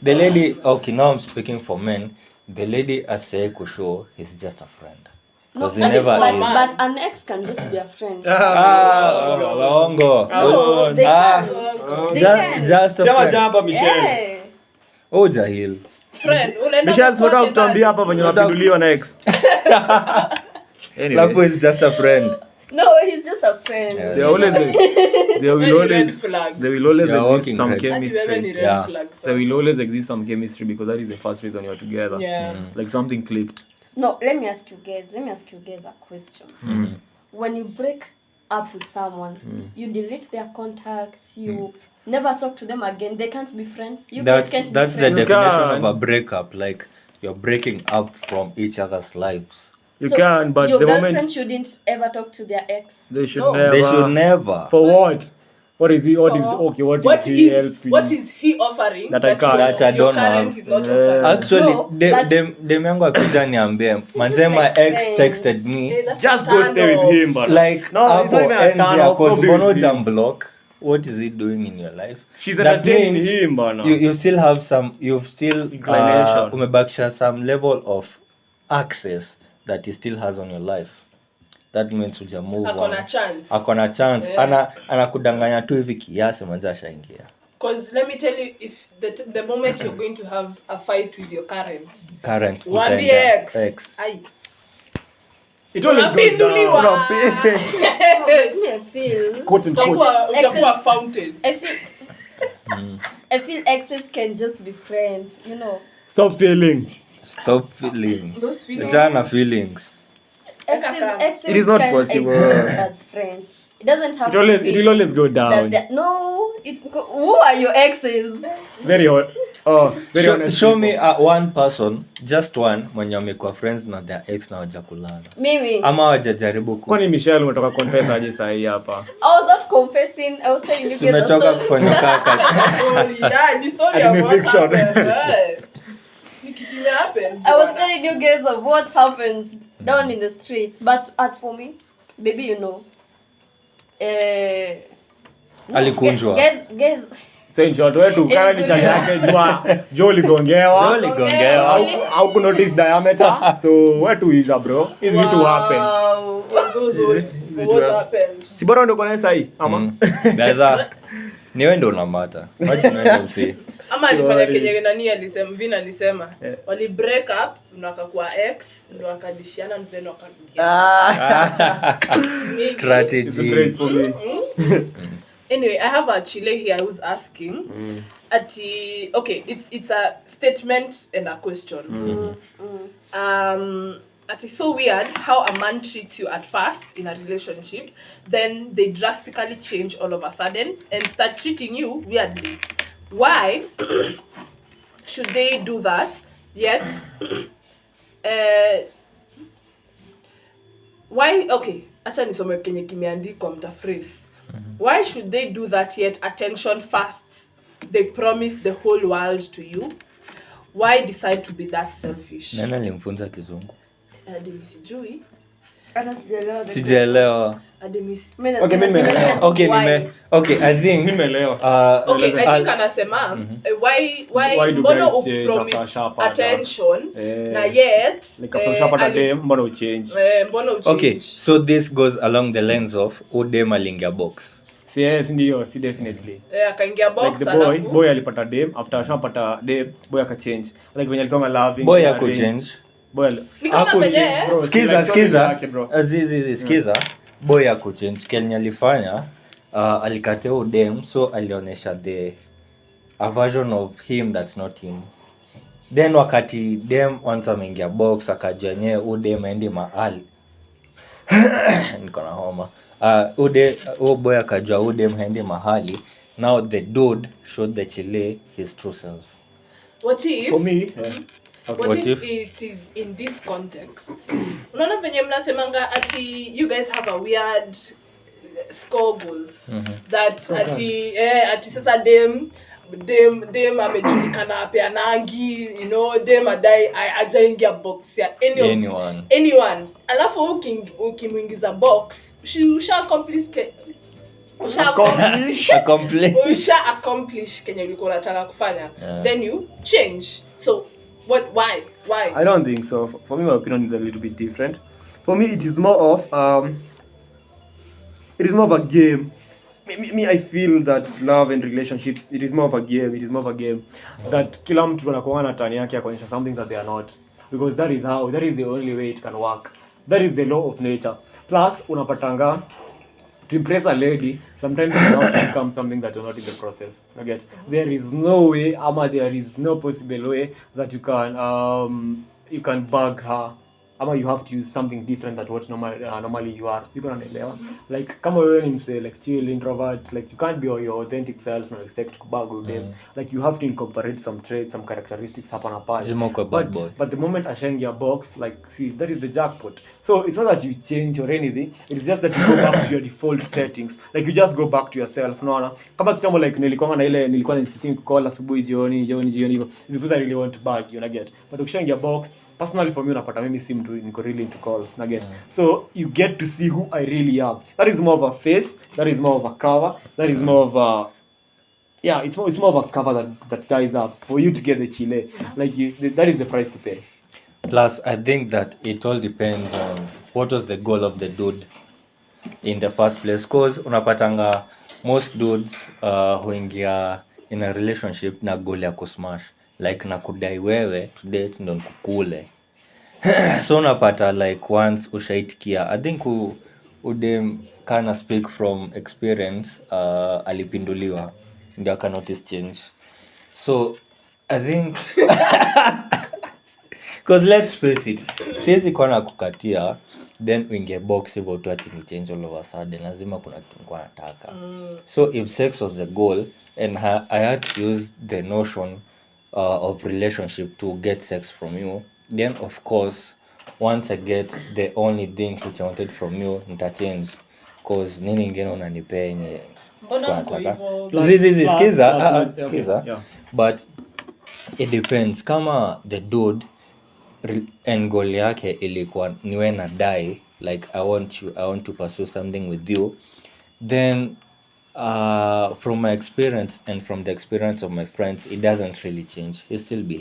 lady, okay, now I'm speaking for men. The lady asiwai kushow is just a friend. Because he never is. But an ex can just be a friend. Waongo. No, they can. They can. Just a friend. Jamba, Mishel. Yeah. Oh, jahil. Friend, unaenda Michelle, kwa sio kwake kutuambia hapa venye unapinduliwa next. Anyway, Lafu is just a friend. No, he's just a friend. Yeah. there will Red always flag. You are walking exist some red. Hadi wewe ni chemistry. red Yeah. flag There will sasa. always exist some chemistry because that is the first reason you're together. Yeah. Like something clicked. No, let me ask you guys a question. When you break up with someone, you delete their contacts, you never talk to them again. They can't be friends. You guys can't be That's the friends. definition can. of a breakup. Like you're breaking up from each other's lives. You So can, but your the girlfriend moment shouldn't ever talk to their ex. they should No. never. They should never. For what? What is he? What is For- okay? What is he helping? what is he offering That I can't. your- That I your don't current have. is not Yeah. offering? Actually, No, but- dem yangu akuja niambie manze, just my like ex friends. texted me That's Just a go turn stay with off. him, but like no, it's hapo not even a end turn ya off, cause go be mbona with him. hujamblock? What is he doing in your life? She's That entertaining means him, bana. you still have some, you've still Inclination. umebakisha some level of access that he still has on your life. That means uja move on. Akona chance. Yeah. Anakudanganya tu hivi kiasi manze ashaingia. Because let me tell you, if the moment you're going to have a fight with your current Utaenda ex. Ai. It always goes Unapinduliwa. down. But me, I feel Quote and quote. Utakuwa fountain. I feel exes can just be friends, you know. Stop feeling. Stop feeling. Those feelings. Jana feelings. Exes It is not can possible. exist as friends. It doesn't have to be It will always go down. no, who are your exes? Very hot. Oh, very honest. Show people. me one person, just one, mwenye wamekuwa friends na their ex na wajakulana. Mimi. Ama wajajaribu ku. Kwani Michelle umetoka confess aje saa hii hapa? I was not confessing. I was telling you guys. Umetoka kufanya kaka. Yeah, the story Anime of what fiction. happened. It happened. I was telling you guys of what happens down in the streets. But as for me, baby, you know. Alikunjwa. Guys. So in short, wewe tu kana ni chanja yake jua uligongewa. Au ku notice diameter. So where to is bro? Is it to happen? What happened? Si bora ndio kona saa hii ama? Gaza. Ni wewe ndio unamata. Wacha niende msi. Ama alifanya kenye nani alisema, Vinn alisema. Wali break up ndo akakuwa ex ndo akadishiana ndo tena wakarudia. Strategy. It's a trade for me. Anyway, I have a Chile here who's asking. Okay, it's a statement and a question. It's so weird how a man treats you at first in a relationship, then they drastically change all of a sudden and start treating you weirdly. Why should they do that? Yet, why? Okay, acha nisome kenye kimeandikwa mtaphrase. Why should they do that yet? Attention first. They promise the whole world to you. Why decide to be that selfish? Nani alimfunza kizungu? Sijui. Sijaelewa. Okay, mimi nimeelewa. Okay, I think nimeelewa. Okay, I think anasema why do mbona guys change upromise after shapata? attention na yet Like after shapata dem mbona uchange? mbona uchange? Okay, so this goes along the lines of udem alingia box. Yes, ndio, si definitely. Akaingia box Like the boy alipata dem, after ashapata dem, boy akachange. Like when alikuwa loving. Boy ako change. Boy Ako change. bro. Skiza. Boy ako change. Kenya alifanya alikatea udem, so alionyesha a version of him that's not him. Then wakati dem once ameingia box akajua nyewe udem endi mahali. Niko na homa. Boy akajua udem haendi mahali. Now the dude showed the Chile his true self. What if? For me, What if it is in this context? Unaona venye mnasemanga ati you guys have a weird score goals that ati sasa dem amejulikana apeanangi, you know, dem adai ajaingia box ya anyone. Alafu ukimuingiza box, usha accomplish kenye ulikuwa unataka kufanya. Then you change. So why? I don't think so. For me, my opinion is a little bit different. For me, it is more of a game. I feel that love and relationships, it is more of a game. It is more of a game that kila mtu anakuwa na tani yake ya kuonyesha something that they are not, because that is the only way it can work. That is the law of nature. Plus unapatanga to impress a lady, sometimes you have to become something that you're not in the process. Okay? There is no way, ama there is no possible way that you can bug her, ama you have to use something different than what normally you are. Siko naelewa. Like kama wewe ni mse like chill introvert, like you can't be your authentic self and expect kubag with them. Like you have to incorporate some traits, some characteristics hapa na pale. Lazima uko bad boy. But the moment ashaingia box, like see, that is the jackpot. So it's not that you change or anything, it's just that you go back to your default settings. Like you just go back to yourself. Unaona? Kama kitambo like nilikuwa insisting call asubuhi jioni hivyo. It's because I really want to bug you, get. But ukishaingia box, personally for me unapata mimi si mtu niko really into calls, get. So you get to see who I really am. That is more of a face, that is more of a cover, that is more of a it's more of a cover that guys have for you to get the chile. Like that is the price to pay. Plus, I think that it all depends on what was the goal of the dude in the first place. Cause unapatanga most dudes huingia in a relationship na goal ya kusmash, like na kudai wewe to date ndo nikukule. So unapata like once ushaitikia, I think udem kana speak from experience, alipinduliwa ndio aka notice change. So I think because let's face it, siwezi kuwa na kukatia then uingie box hivyo tu ati ni change all of a sudden. Lazima kuna kitu nilikuwa nataka. So if sex was the goal and I had to use the notion of relationship to get sex from you, then of course once I get the only thing which I wanted from you, nitachange. Cause nini ingine unanipea yenye Mbona mko nataka. hivyo? Skiza. Yeah. But it depends. Kama the dude end goal yake ilikuwa niwe na die, like I want to pursue something with you, then from my experience and from the experience of my friends, it doesn't really change. He still be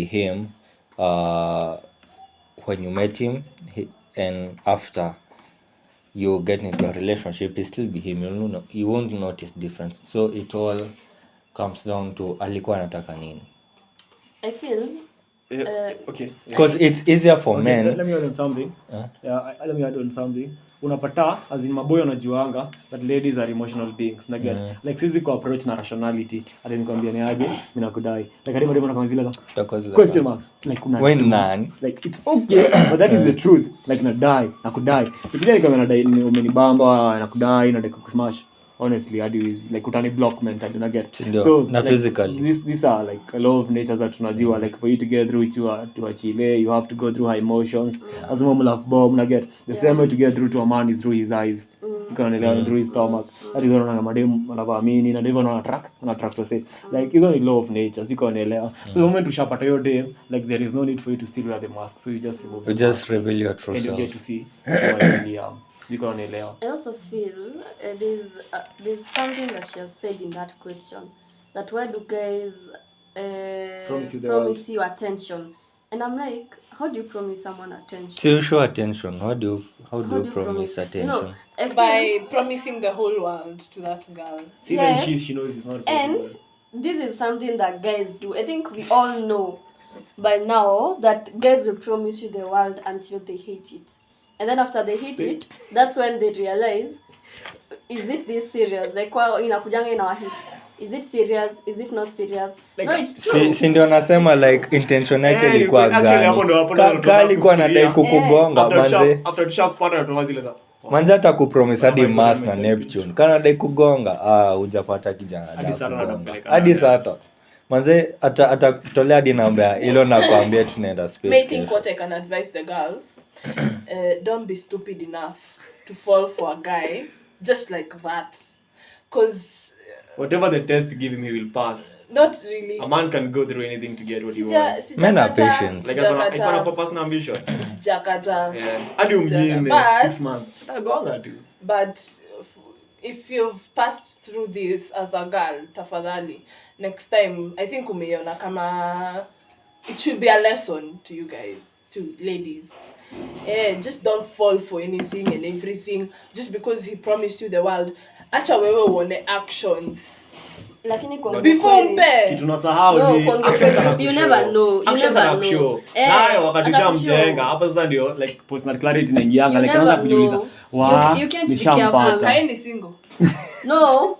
him when you met him, and after you get into a relationship, he still be him. You won't notice difference. So it all comes down to alikuwa anataka nini. I feel Okay. Because it's easier for men. Let me add on something. Let me add on something. Unapata as in maboy unajuanga that ladies are emotional beings. Na get like sisi kwa approach na rationality. Ati nikwambia ni aje, mimi nakudai. Like hadi mademo kama zile za question marks. Like kuna when none. Like it's okay, but that is the truth. Like nakudai. Ukija nikwambia nadai umenibamba, nakudai, nadai kusmash. Honestly, hadi is like utani block mentality, una get. So na like, physically these are like a law of nature that tunajua. Like for you to get through to a chile, you have to go through high emotions. As a mom love bomb, una get. The same way to get through to a man is through his eyes. Tukaonelea through his stomach. That is unaona madem wanaamini na ndivyo wana track to say. Like hizo ni law of nature. Tukaonelea. So the moment ushapata hiyo day, like there is no need for you to still wear the mask. So you just remove. you just reveal your true and you self. get to see who I really am. Tukaonelea. I also feel there's something that she has said in that question, that why do guys promise you attention? And I'm like, how do you promise someone attention? To show attention, how do you promise attention? I feel, By promising the whole world to that girl. See, Yes. then she knows it's not possible. and this is something that guys do. I think we all know by now that guys will promise you the world until they hate it. And then after they hate it, that's when they realize, is it this serious? Like kwa inakujanga ina hit. Is it serious? Is it not serious? Like, no, it's true. Si ndio nasema like intention yake ilikuwa actually, hapo ndo gani? Kama alikuwa anadai kukugonga manze. After tushapata ndo zile za Manze hata kupromise hadi Mars na Neptune. Kana dai kugonga, hujapata kijana dada. Hadi sasa. Manze atakutolea hadi namba ilo na kuambia tunaenda space. May think what I can advise the girls. Don't be stupid enough to fall for a guy just like that. Cause whatever the test give him, he will pass. not really. A man can go through anything to get what he wants. Men are patient. Like akona purpose na ambition. Sijakata. Yeah. Hadi umjine But- 6 months. Atagonga tu. But if you've passed through this as a girl, tafadhali, next time, I think umeiona kama it should be a lesson to you guys, to ladies. Just don't fall for anything and everything just because he promised you the world. acha wewe uone actions Lakini kwa before mpe. Kitu nasahau No, ni kwa actions you anakushow. never know, you Actions never anakushow. know. Nayo wakati atakushow. ushamjenga hapo sasa ndio like personal clarity inaingianga You like never anaanza kujiuliza know. wa You can't be nishampata. careful. Kaeni single. No,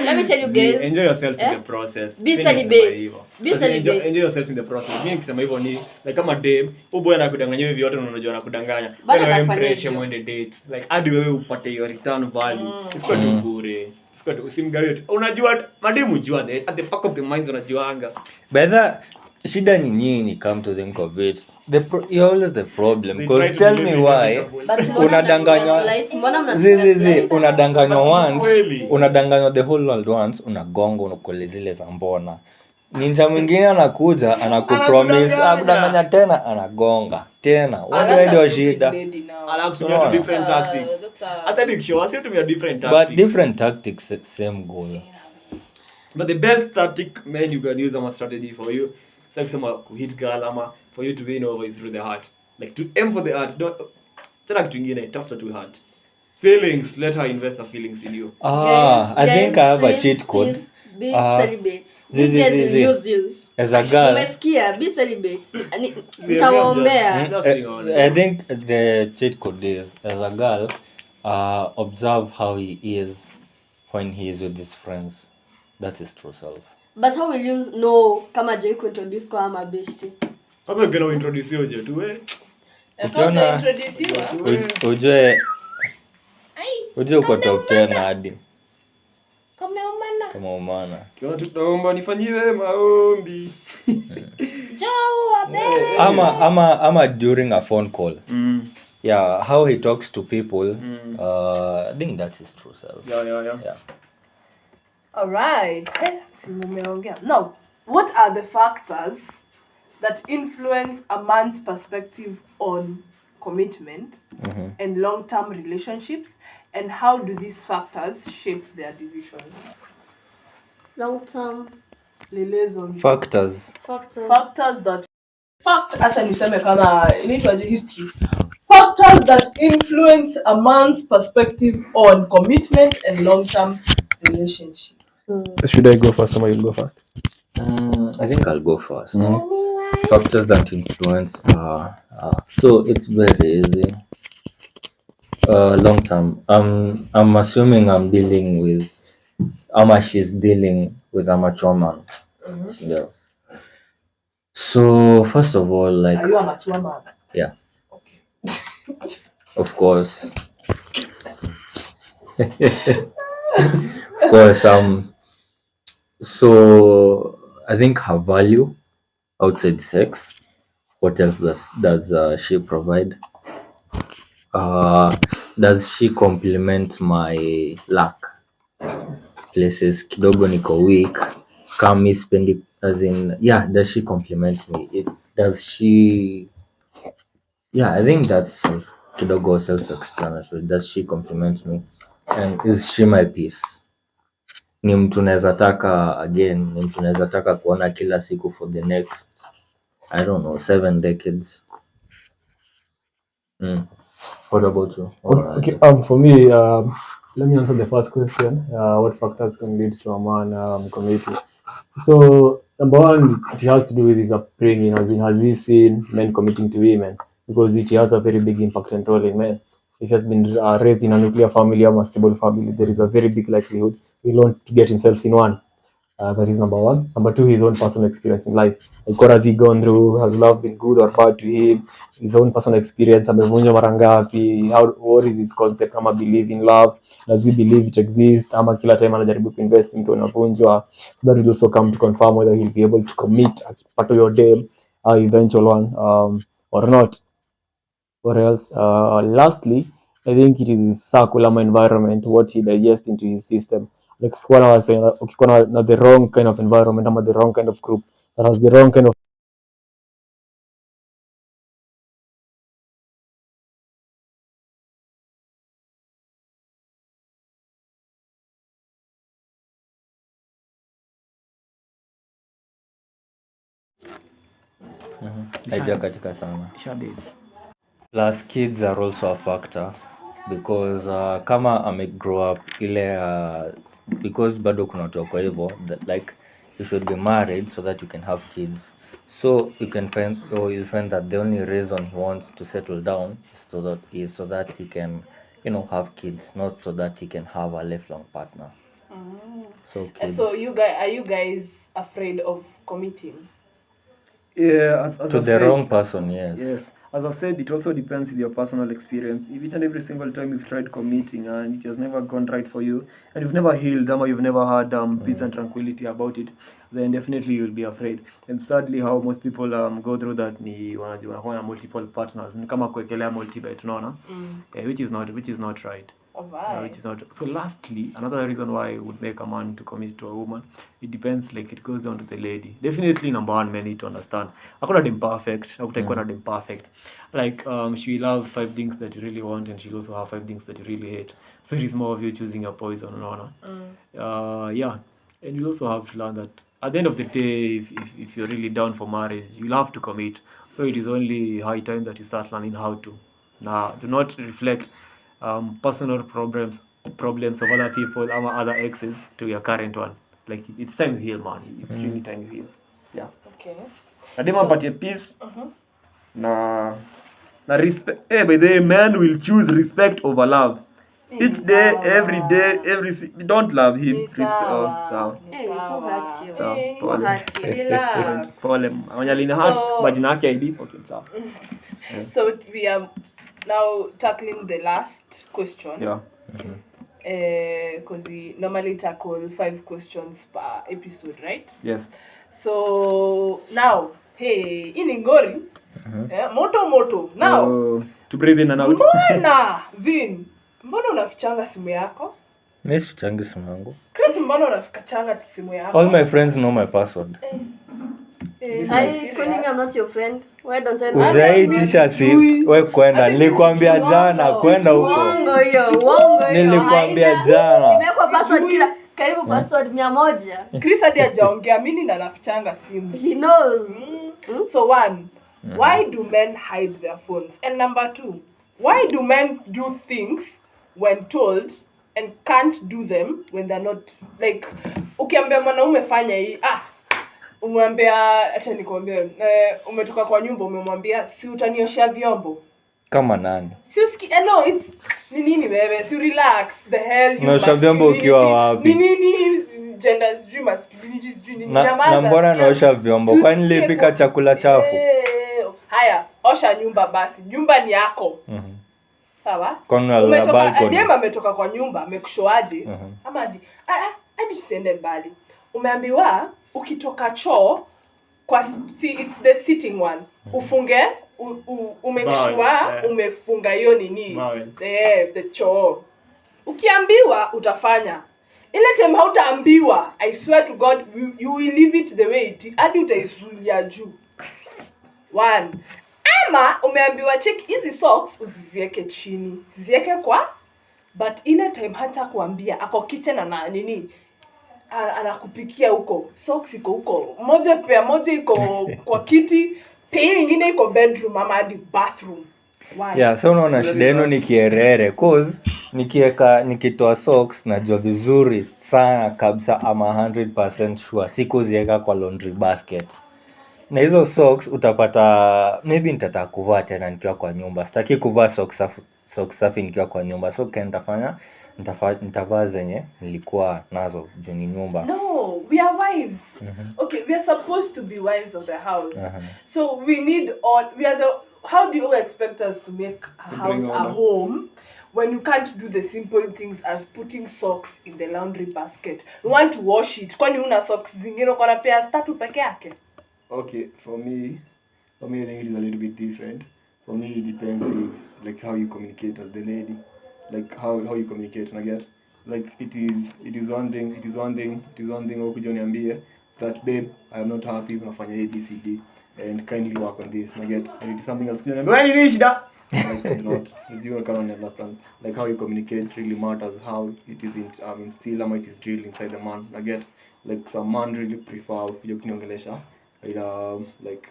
let me tell you guys. Enjoy yourself in the process. Be Mimi nisema celibate. hivyo. Be But celibate. Enjoy yourself in the process. Mimi nikisema hivyo ni like kama Dave, huyu boy anakudanganya hivi yote na unajua anakudanganya. Bado Wewe atafanya impression hivyo. mwende dates. Like hadi wewe upate your return value. Isikuwa tu bure. Isikuwa tu usimgawie. Unajua mademu jua at the back of the minds unajuanga. By the shida ni nini, come to think of it, you're always the problem, They because try to tell believe me in why inevitable. unadanganywa unadanganywa once, Kweli. unadanganywa the whole world once, unagonga unakole zile za mbona. Ninja mwingine anakuja anakupromise akudanganya tena anagonga tena. What ndio shida? Anakutumia different tactics. Hata nikishow wasi tumia different But tactics. different tactics, same goal. But the best tactic man you can use as a strategy for you, it's like some hit girl ama for you to win over is through the heart. Like to aim for the heart. Don't tena kitu kingine tafuta to heart. Feelings, let her invest her feelings in you. I think I have a cheat code. Be celibate. These These guys guys will use you. As a girl, Umesikia? Be celibate. I'm Nitawaombea. just being honest. I think the cheat code is, as a girl, observe how he is when he is with his friends. That is true self. But how will you know kama jai kuintroduce kwa mabeshti? Hata gonna introduce you tu Ukiona ujue uko top 10 hadi kama umana. Kiona tunaomba nifanyiwe maombi. Ama during a phone call. Yeah, how he talks to people. I think that is true self. Yeah. All right. Now, what are the factors that influence a man's perspective on commitment and long-term relationships, and how do these factors shape their decisions? Long-term Factors. Acha niseme kama inaitwaje history. Factors that influence a man's perspective on commitment and long-term relationship. Should I go first or you go first? I think I'll go first. Factors that influence so it's very easy. Long term. I'm assuming I'm dealing with she's dealing with a mature man. Yeah. So first of all, like, Are you a mature man? Yeah. Okay. Of course. Of course. So I think her value outside sex. What else does she provide? Does she complement my lack? Places kidogo niko weak, kama spendi, as in, yeah, does she compliment me? I think that's kidogo self-explanatory. Does she compliment me? And is she my peace? Ni mtu naweza taka again, ni mtu naweza taka kuona kila siku for the next, I don't know, 7 decades. What about you? Okay, for me, let me answer the first question. What factors can lead to a man committing? So, number one, it has to do with his upbringing, as in has he seen men committing to women? Because it has a very big impact and role in men. If he has been raised in a nuclear family or a stable family, there is a very big likelihood he'll want to get himself in one. That is number one. Number two, his own personal experience in life. Like, what has he gone through? Has love been good or bad to him? His own personal experience. Amevunjwa mara ngapi? What is his concept? Kama believe in love? Does he believe it exists? Ama kila time anajaribu kuinvest into anavunjwa? So that will also come to confirm whether he'll be able to commit as part of your day, eventual one, or not. What else? Lastly, I think it is his circular environment, what he digests into his system. Like ukikuwa na the wrong kind of environment ama the wrong kind of group that has the wrong kind of Haija katika sana. Plus kids are also a factor. because kama amegrow up ile because bado kuna watu wako hivyo like you should be married so that you can have kids, so you can find, or you'll find that the only reason he wants to settle down is so that he can have kids, not so that he can have a lifelong partner. So kids So are you guys afraid of committing? Yeah, as to I've the said, wrong person, yes. Yes, as I've said, it also depends with your personal experience. If each and every single time you've tried committing and it has never gone right for you, and you've never healed or you've never had peace and tranquility about it, then definitely you'll be afraid. And sadly, how most people go through that ni wanakuwa na multiple partners, ni kama kuwekelea multibet, unaona? Which is not right. Which is not. So lastly, another reason why I would make a man to commit to a woman, it depends, like it goes down to the lady. Definitely number one, men need to understand. Hakuna dem perfect. Hakutaikuwa na dem perfect. Like she will have 5 things that you really want, and she'll also have 5 things that you really hate. So it is more of you choosing your poison, unaona? Yeah, and you also have to learn that at the end of the day, if you're really down for marriage, you'll have to commit. So it is only high time that you start learning how to. Now, do not reflect personal problems of other people or other exes to your current one. Like it's time to heal, man. It's really time to heal. Yeah. Okay. Nadima apatie peace na respect. By the way, man will choose respect over love. Each day, every day, don't love him. Respect. Oh, sawa. Hey, who hurt you? Sawa. Who Pole. hurt you? Relax. Pole. Manyalini hurt. So- Majina yake ID. Okay, sawa. So we are now tackling the last question. Yeah. Because we normally tackle 5 questions per episode, right? Yes. So now, hey, ini ngori. Moto. Now, To breathe in and out. mbona Vinn, mbona unafichanga simu yako? Mi sichangi simu yangu. Chris, mbona unafichanga simu yako? All my friends know my password. Kwani I'm not your friend? Why don't I know? Ujaitisha si we kwenda, nilikwambia jana kwenda huko. Uongo hiyo. Nilikwambia jana. Nimeweka password karibu password 100. Chris hadi hajaongea, mimi nafichanga simu. He knows. So 1, why do men hide their phones? And number 2, why do men do things when told and can't do them when they're not, like, ukiambia mwanaume fanya hii, umwambia, acha nikwambie, umetoka kwa nyumba umemwambia si utanioshea vyombo. Kama nani? Si usiki, no, it's ni nini wewe, si relax, the hell you Unaosha vyombo ukiwa wapi? Ni nini gender sijui masculinity sijui nini. Na mbona naosha vyombo? Kwani nilipika chakula chafu? Haya, osha nyumba basi. Nyumba ni yako. Sawa? Umetoka balcony. Dem ametoka kwa nyumba, amekushoaje? Ama hadi tusiende mbali. Umeambiwa ukitoka choo it's the sitting one. Ufunge umekishwa umefunga hiyo nini? The choo. Ukiambiwa utafanya. Ile time hautaambiwa, I swear to God, you will leave it the way it hadi utaisulia juu. 1. Ama umeambiwa check hizi socks usiziweke chini. Ziweke but ile time hata kuambia ako kitchen na nini? Anakupikia huko. Socks iko huko. Moja iko kwa kiti, pia nyingine iko bedroom ama hadi bathroom. Why? Yeah, so unaona shida yenu ni kierere, cause nikitoa socks najua vizuri sana kabisa, ama 100% sure sikuziweka kwa laundry basket. Na hizo socks utapata maybe nitataka kuvaa tena nikiwa kwa nyumba. Sitaki kuvaa socks safi nikiwa kwa nyumba. So nitafanya nitavaa zenye nilikuwa nazo juu ni nyumba. No, we are wives. Okay, we are supposed to be wives of the house. So we need how do you expect us to make a house a home when you can't do the simple things as putting socks in the laundry basket? You want to wash it. Kwani una socks zingine uko na pairs 3 peke yake? Okay, for me I think it is a little bit different. For me, it depends with like how you communicate as the lady, like how you communicate. And I get like it is one thing. Ukuja uniambie that babe, I am not happy unafanya ABCD and kindly work on this. And I get, and it is something else. When it is shida. Like not. You can't understand. Like how you communicate really matters. How it is instilled, or it is drilled inside the man. I get like some man really prefer kuja kuniongelesha. Like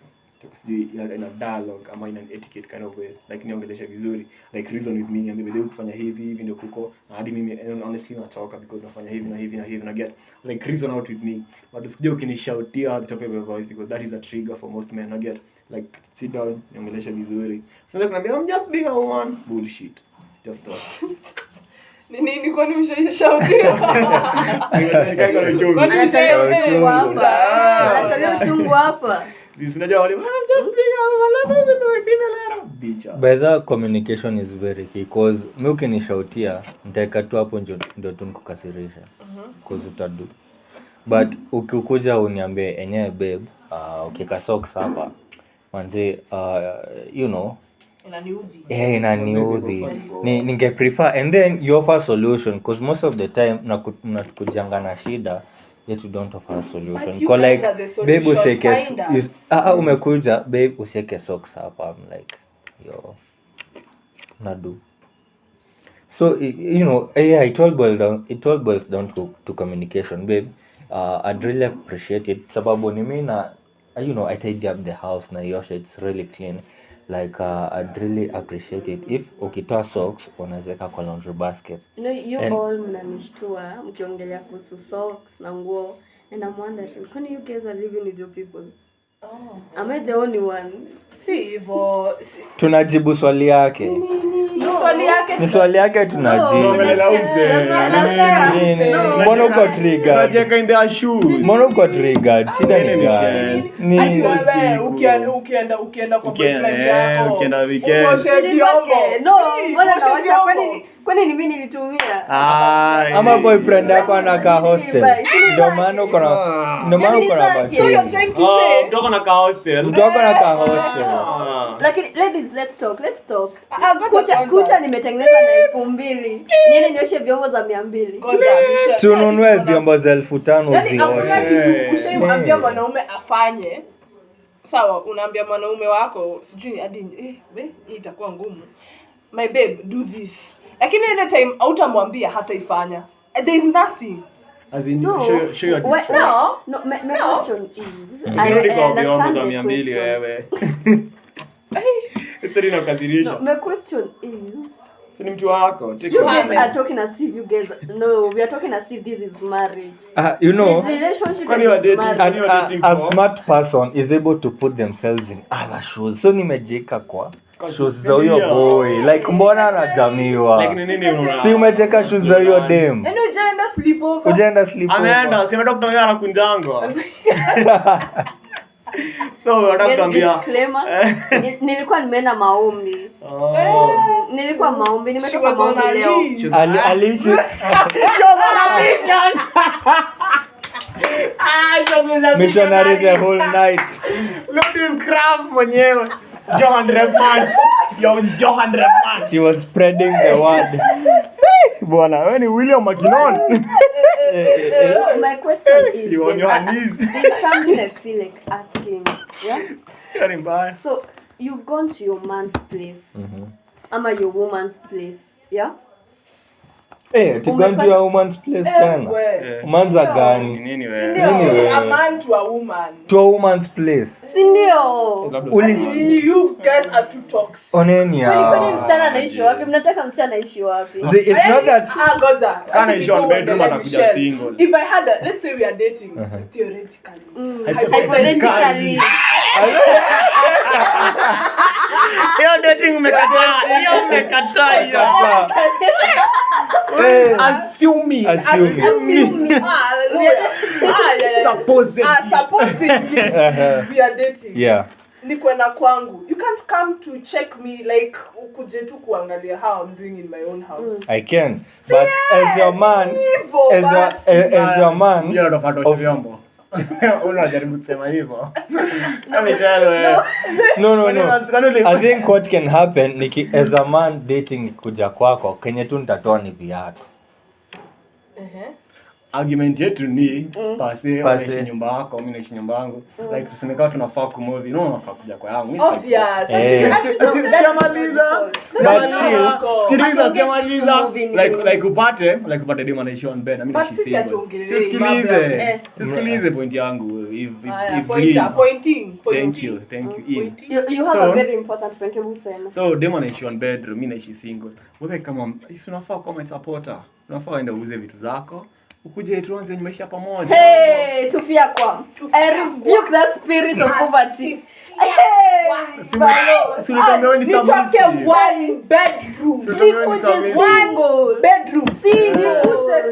in a dialogue ama in an etiquette kind of way, like niongelesha vizuri, like reason with me, niambie wewe kufanya hivi ndio kuko na hadi mimi honestly natoka because nafanya hivi na hivi na hivi na get like reason out with me, but usikuje ukinishautia at the top of your voice because that is a trigger for most men. I get like sit down, niongelesha vizuri. Sasa kuniambia I'm just being a woman, bullshit, just stop. Nini kwani ushashautia? Anataka uchungu hapa. Sisi unajua wale I'm just being a woman, my female era bitch. By the communication is very key because mimi ukinishautia nitaeka tu hapo ndio tu nikukasirisha. Because utadu. But ukikuja uniambie enyewe babe, ukika socks hapa. Manze you know inaniuzi. Ninge prefer and then you offer solution because most of the time mnatukujanga na shida yet you don't offer a solution. Because like babe useke umekuja babe useke socks hapa. I'm like yo nadu. So you know it all boils down to communication babe. I'd really appreciate it sababu ni mimi na I tidy up the house na yosha, it's really clean. Like I'd really appreciate it if ukitoa socks unaweka kwa laundry basket. You all mnanishtua mkiongelea kuhusu socks na nguo, and I'm wondering, when you guys are living with your people? Am I the only one? Si hivyo. Tunajibu swali yake. Ni swali yake tunajibu. Mbona uko triggered? Unajeka in their shoes. Mbona uko triggered? Shida ni gani? Ni ukienda kwa boyfriend yako. Ukienda weekend. No, mbona nawasha kwani ni mimi nilitumia? Ama boyfriend yako anakaa hostel. Ndio maana uko na macho. Mtoko na hostel. Lakini ladies, let's talk. Kucha nimetengeneza na 2,000. Nini nioshe vyombo za 200? Tununue vyombo za 5,000 uzioshe. Hakuna kitu ushaimwambia mwanaume afanye. Sawa, unaambia mwanaume wako sijui hadi hii itakuwa ngumu. My babe, do this. Lakini ile time hautamwambia hataifanya. There is nothing. As in show your distress. No, my question is I understand the question. Wewe. It's not kasirisha. No, my question is ni mtu wako. You guys are talking as if you guys we are talking as if this is marriage. You know, this relationship when you are dating, a smart person is able to put themselves in other shoes. So nimejeka kwa shoes za huyo boy. Like mbona anajamiwa? Like nini unaona? Si umejeka shoes za huyo dem. Ujaenda sleepover. Ameenda, si nataka kutumia na kunjango. So nataka kutuambia nilikuwa nimeenda maombi. Nilikuwa maombi, nimetoka maombi leo. Alishi. Missionary the whole night. Look this craft mwenyewe. Johan Redman. She was spreading the word. Bwana, wewe ni William Makinon. My question is, you on your knees. There's something I feel like asking. Yeah? Very bad. So, you've gone to your man's place. Ama your woman's place. Yeah? Gone to a woman's place tena. Manza gani? Nini wewe? A man to a woman. To a woman's place. Sindio. You guys are too toxic. Onenia. Kwani msichana anaishi wapi? Mnataka msichana anaishi wapi? It's not that Goza. Kana ishi on bedroom atakuja single. If I had let's say we are dating theoretically. Hypothetically. Hiyo dating umekataa. Assuming. Supposing we are dating. Yeah. Ni kwenda kwangu. You can't come to check me like ukuje tu kuangalia how I'm doing in my own house. I can. But as your man, as your man, Yeye ndo katosha vyombo. Unajaribu kusema hivyo. No. I think what can happen as a man dating kuja kwako, kenye tu nitatoa ni viatu. argument yetu ni pase unaishi nyumba yako, mimi naishi nyumba yangu. Like tuseme kama tunafaa kumove, unafaa kuja kwa yangu. Mimi Obvious. Sikiliza. Like upate demo anaishi on bed na mimi naishi single. Sikilize point yangu. Pointing. Thank you. You have a very important point to say. So demo anaishi on bedroom, mimi naishi single. Wewe kama unafaa kuwa my supporter. Unafaa uende uuze vitu zako. Ukuje tuanze maisha pamoja. Hey, tufia kwa. I rebuke that spirit of poverty.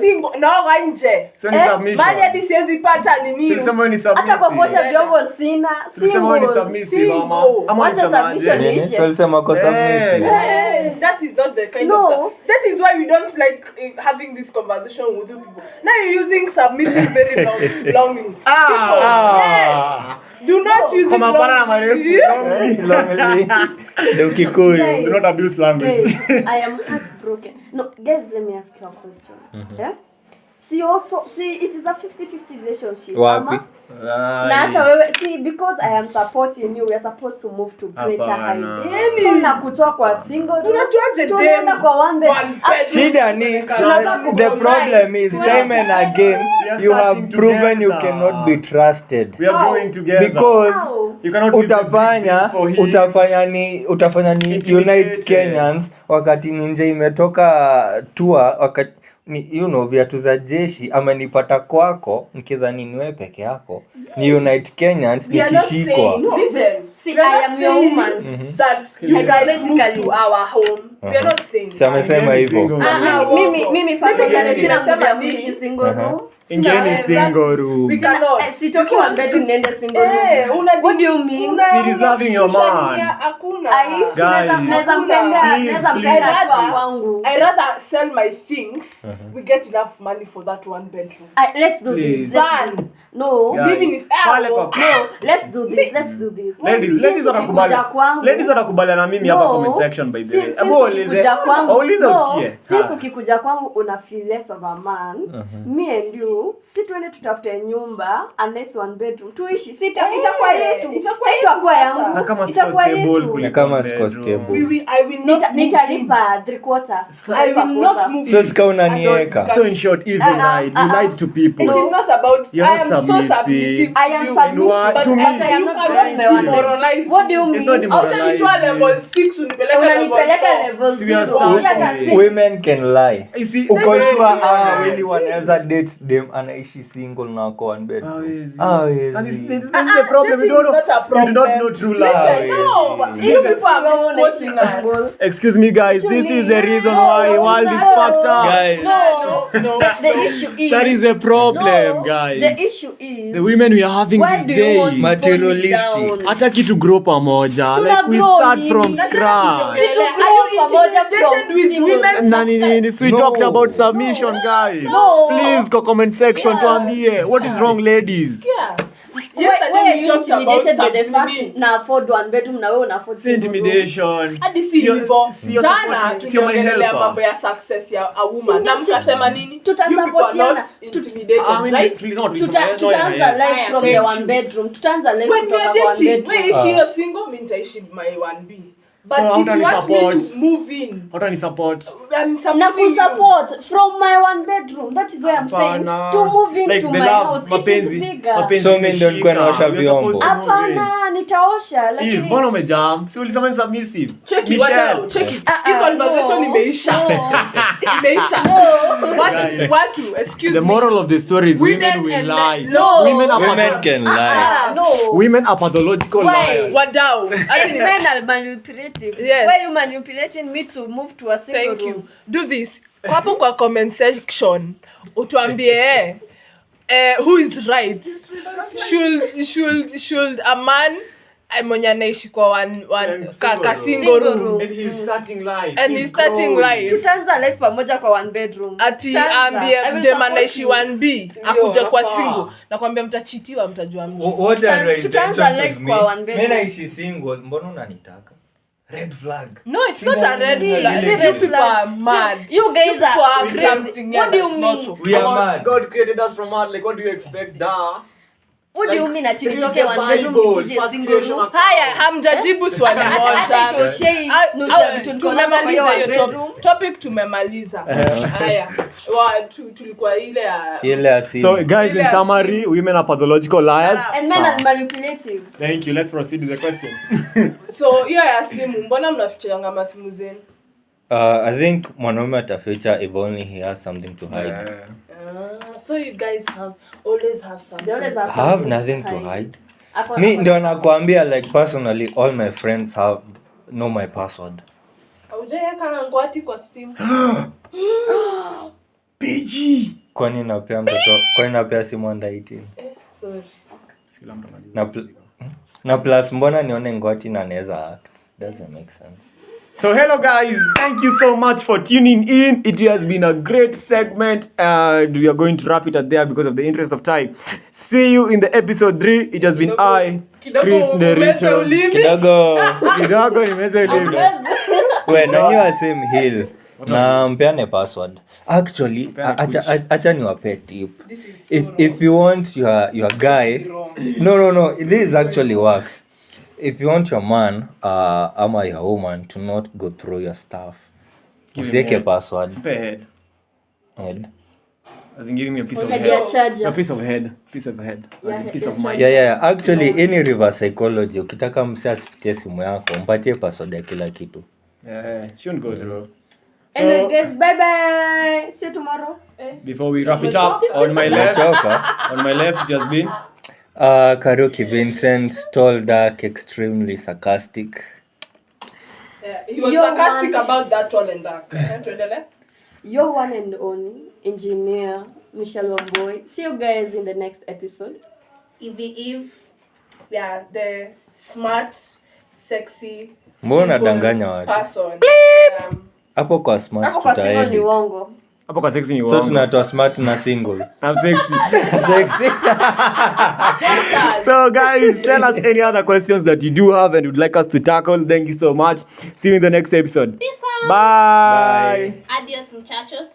Single. Na nje. Mali hadi siwezi pata nini. Hata kwa kuosha vyombo sina. Single. Wacha submission ishe. That is not the kind of that is why we don't like having this conversation with you people. Now you're using submissive very longly. Yes. Do not use it longly. Do not abuse language. Guys, I am heartbroken. No, guys, let me ask you a question. Yeah? See, it is a 50-50 relationship. Wapi? Na hata wewe, see, because I am supporting you, we are supposed to move to greater heights. So nakutoa kwa single, tunaenda kwa one bed. Shida ni, the problem is time and again you have proven you cannot be trusted. We are going together. Because you cannot utafanya ni Unite Kenyans wakati ninje imetoka tour wakati viatu za jeshi amenipata kwako nikidhani ni wewe peke yako ni Unite Kenyans nikishikwa. See, I am your woman that you guys move to our home. We are not saying. Samesema hivyo. Mimi personally sina sema kuishi single room. Ingeni single room. We cannot. Sitoki one bedroom niende single room. What do you mean? She is loving your man. I rather sell my things. We get enough money for that one bedroom. Let's do this. No. Living is no. Let's do this. Ladies watakubaliana na mimi hapa comment section by the way. Since ukikuja kwangu una feel less of a man. Me and you, si tuende tutafute nyumba, a nice one bedroom. Tuishi, itakuwa yetu. Itakuwa yangu. Na kama stable kule kama stable. I will not nitalipa 3/4. I will not move. So sika unanieka. So in short, if you lied to people. It is not about I am so submissive. I am submissive, but I am not demoralized. What do you mean? Utanitoa level 6 unipeleka level 0. Women can lie. Uko sure really wanaweza date them anaishi single na wako one bed. This is the problem. You do not know true love. Excuse me guys, this is the reason why world is fucked up. Guys. No. The issue is that is a problem, guys. The issue is the women we are having these days materialistic. Hata kitu grow pamoja. Like we start from scratch. We talked about submission, guys. Please go comment section tuambie what is wrong, ladies. Yesterday we talked about the fact na afford one bedroom na wewe una afford intimidation. Hadi si hivyo. Jana tunaongelea mambo ya success ya a woman. Na mkasema nini? Tutasupportiana. Tutaanza life from the one bedroom. Tutaanza life from the one bedroom. Wewe ishi single, mimi nitaishi my 1B. But so if you want me to move in, how can you support? I'm supporting support from my one bedroom. That is why I'm saying to move into like my house. It is bigger. So mimi ndio nilikuwa naosha vyombo. Hapana, nitaosha lakini mbona umejam? Si ulisema submissive. Check it out. Check it. Hii conversation imeisha. Imeisha. Watu, excuse me. The moral of the story is women will lie. Women can lie. Women are pathological liars. Wadau. Men are manipulative. Yes. Why you manipulating me to move to a single room? Thank you. Do this. Hapo kwa comment section utuambie who is right. Should a man mwenye anaishi kwa one single room and he's starting life. Tutaanza life pamoja kwa one bedroom. Ati ambie dem anaishi 1B akuja kwa single na kwambia mtachitiwa mtajua mimi. What are the tutaanza life kwa one bedroom. Mimi naishi single, mbona unanitaka? red flag. No, it's not a red See, flag. see, You red people are mad. You guys people are have crazy. something What do you that's not mean? okay. We are mad. God created us from mud. Like, what do you expect? Duh. What do you mean ati read nitoke the one bedroom Bible, nikuje first single creation room? account. Haya, hamjajibu swali Hata moja. itoshei nusu ya vitu niko nazo kwa hiyo one bedroom. Topic tumemaliza. Haya. Tulikuwa ile ya So, guys, in Ile summary, women are pathological liars. Shut up. And men are manipulative. Thank you. Let's proceed with the question. So hiyo ya simu, mbona mnafichanga masimu zenu? I think mwanaume ataficha if only he has something to hide. So you guys always have something. They always have I have something nothing to hide. Ako- Me ako- ndio nakwambia, like personally all my friends know my password. Haujaweka ngwati kwa simu. PG. Kwani napea simu under 18? Sorry. Na plus mbona nione ngwati na naweza act? Doesn't make sense. So hello guys, thank you so much for tuning in. It has been a great segment. We are going to wrap it at there because of the interest of time. See you in the episode 3. It has been I, Chris Nderitu. Kidogo nimeze ulimi. We nanyiwa same hill. Na mpeane password. Actually, acha niwape tip. If you want your guy, no, this actually works. If you want your man ama your woman to not go through your stuff, usiweke password. Head. As in giving me a piece of Head head. ya charger. A piece of head. Piece of head. Yeah, As in piece head of mind. Yeah. Actually, any reverse psychology, ukitaka mse asipitie simu yako, mpatie password ya kila kitu. Yeah, shouldn't go through. Anyway, So, guys, bye. See you tomorrow. before we wrap it up, on my left, it has been Karaoke Vincent, tall, dark, extremely sarcastic. Yeah, he was Yo, sarcastic man. about that tall and dark. Tuendelee? Your one and only engineer, Mishel boy. See you guys in the next episode. Eve, yeah, the smart, sexy, Mbona simple danganya watu? person. Hapo kwa smart Hapo kwa single ni tutaedit. uongo. hapo kwa sexy ni So uongo. tunatoa smart na single. I'm sexy. Sexy. So guys, tell us any other questions that you do have and would like us to tackle. Thank you so much. See you in the next episode. Peace out. Bye. Adios, muchachos.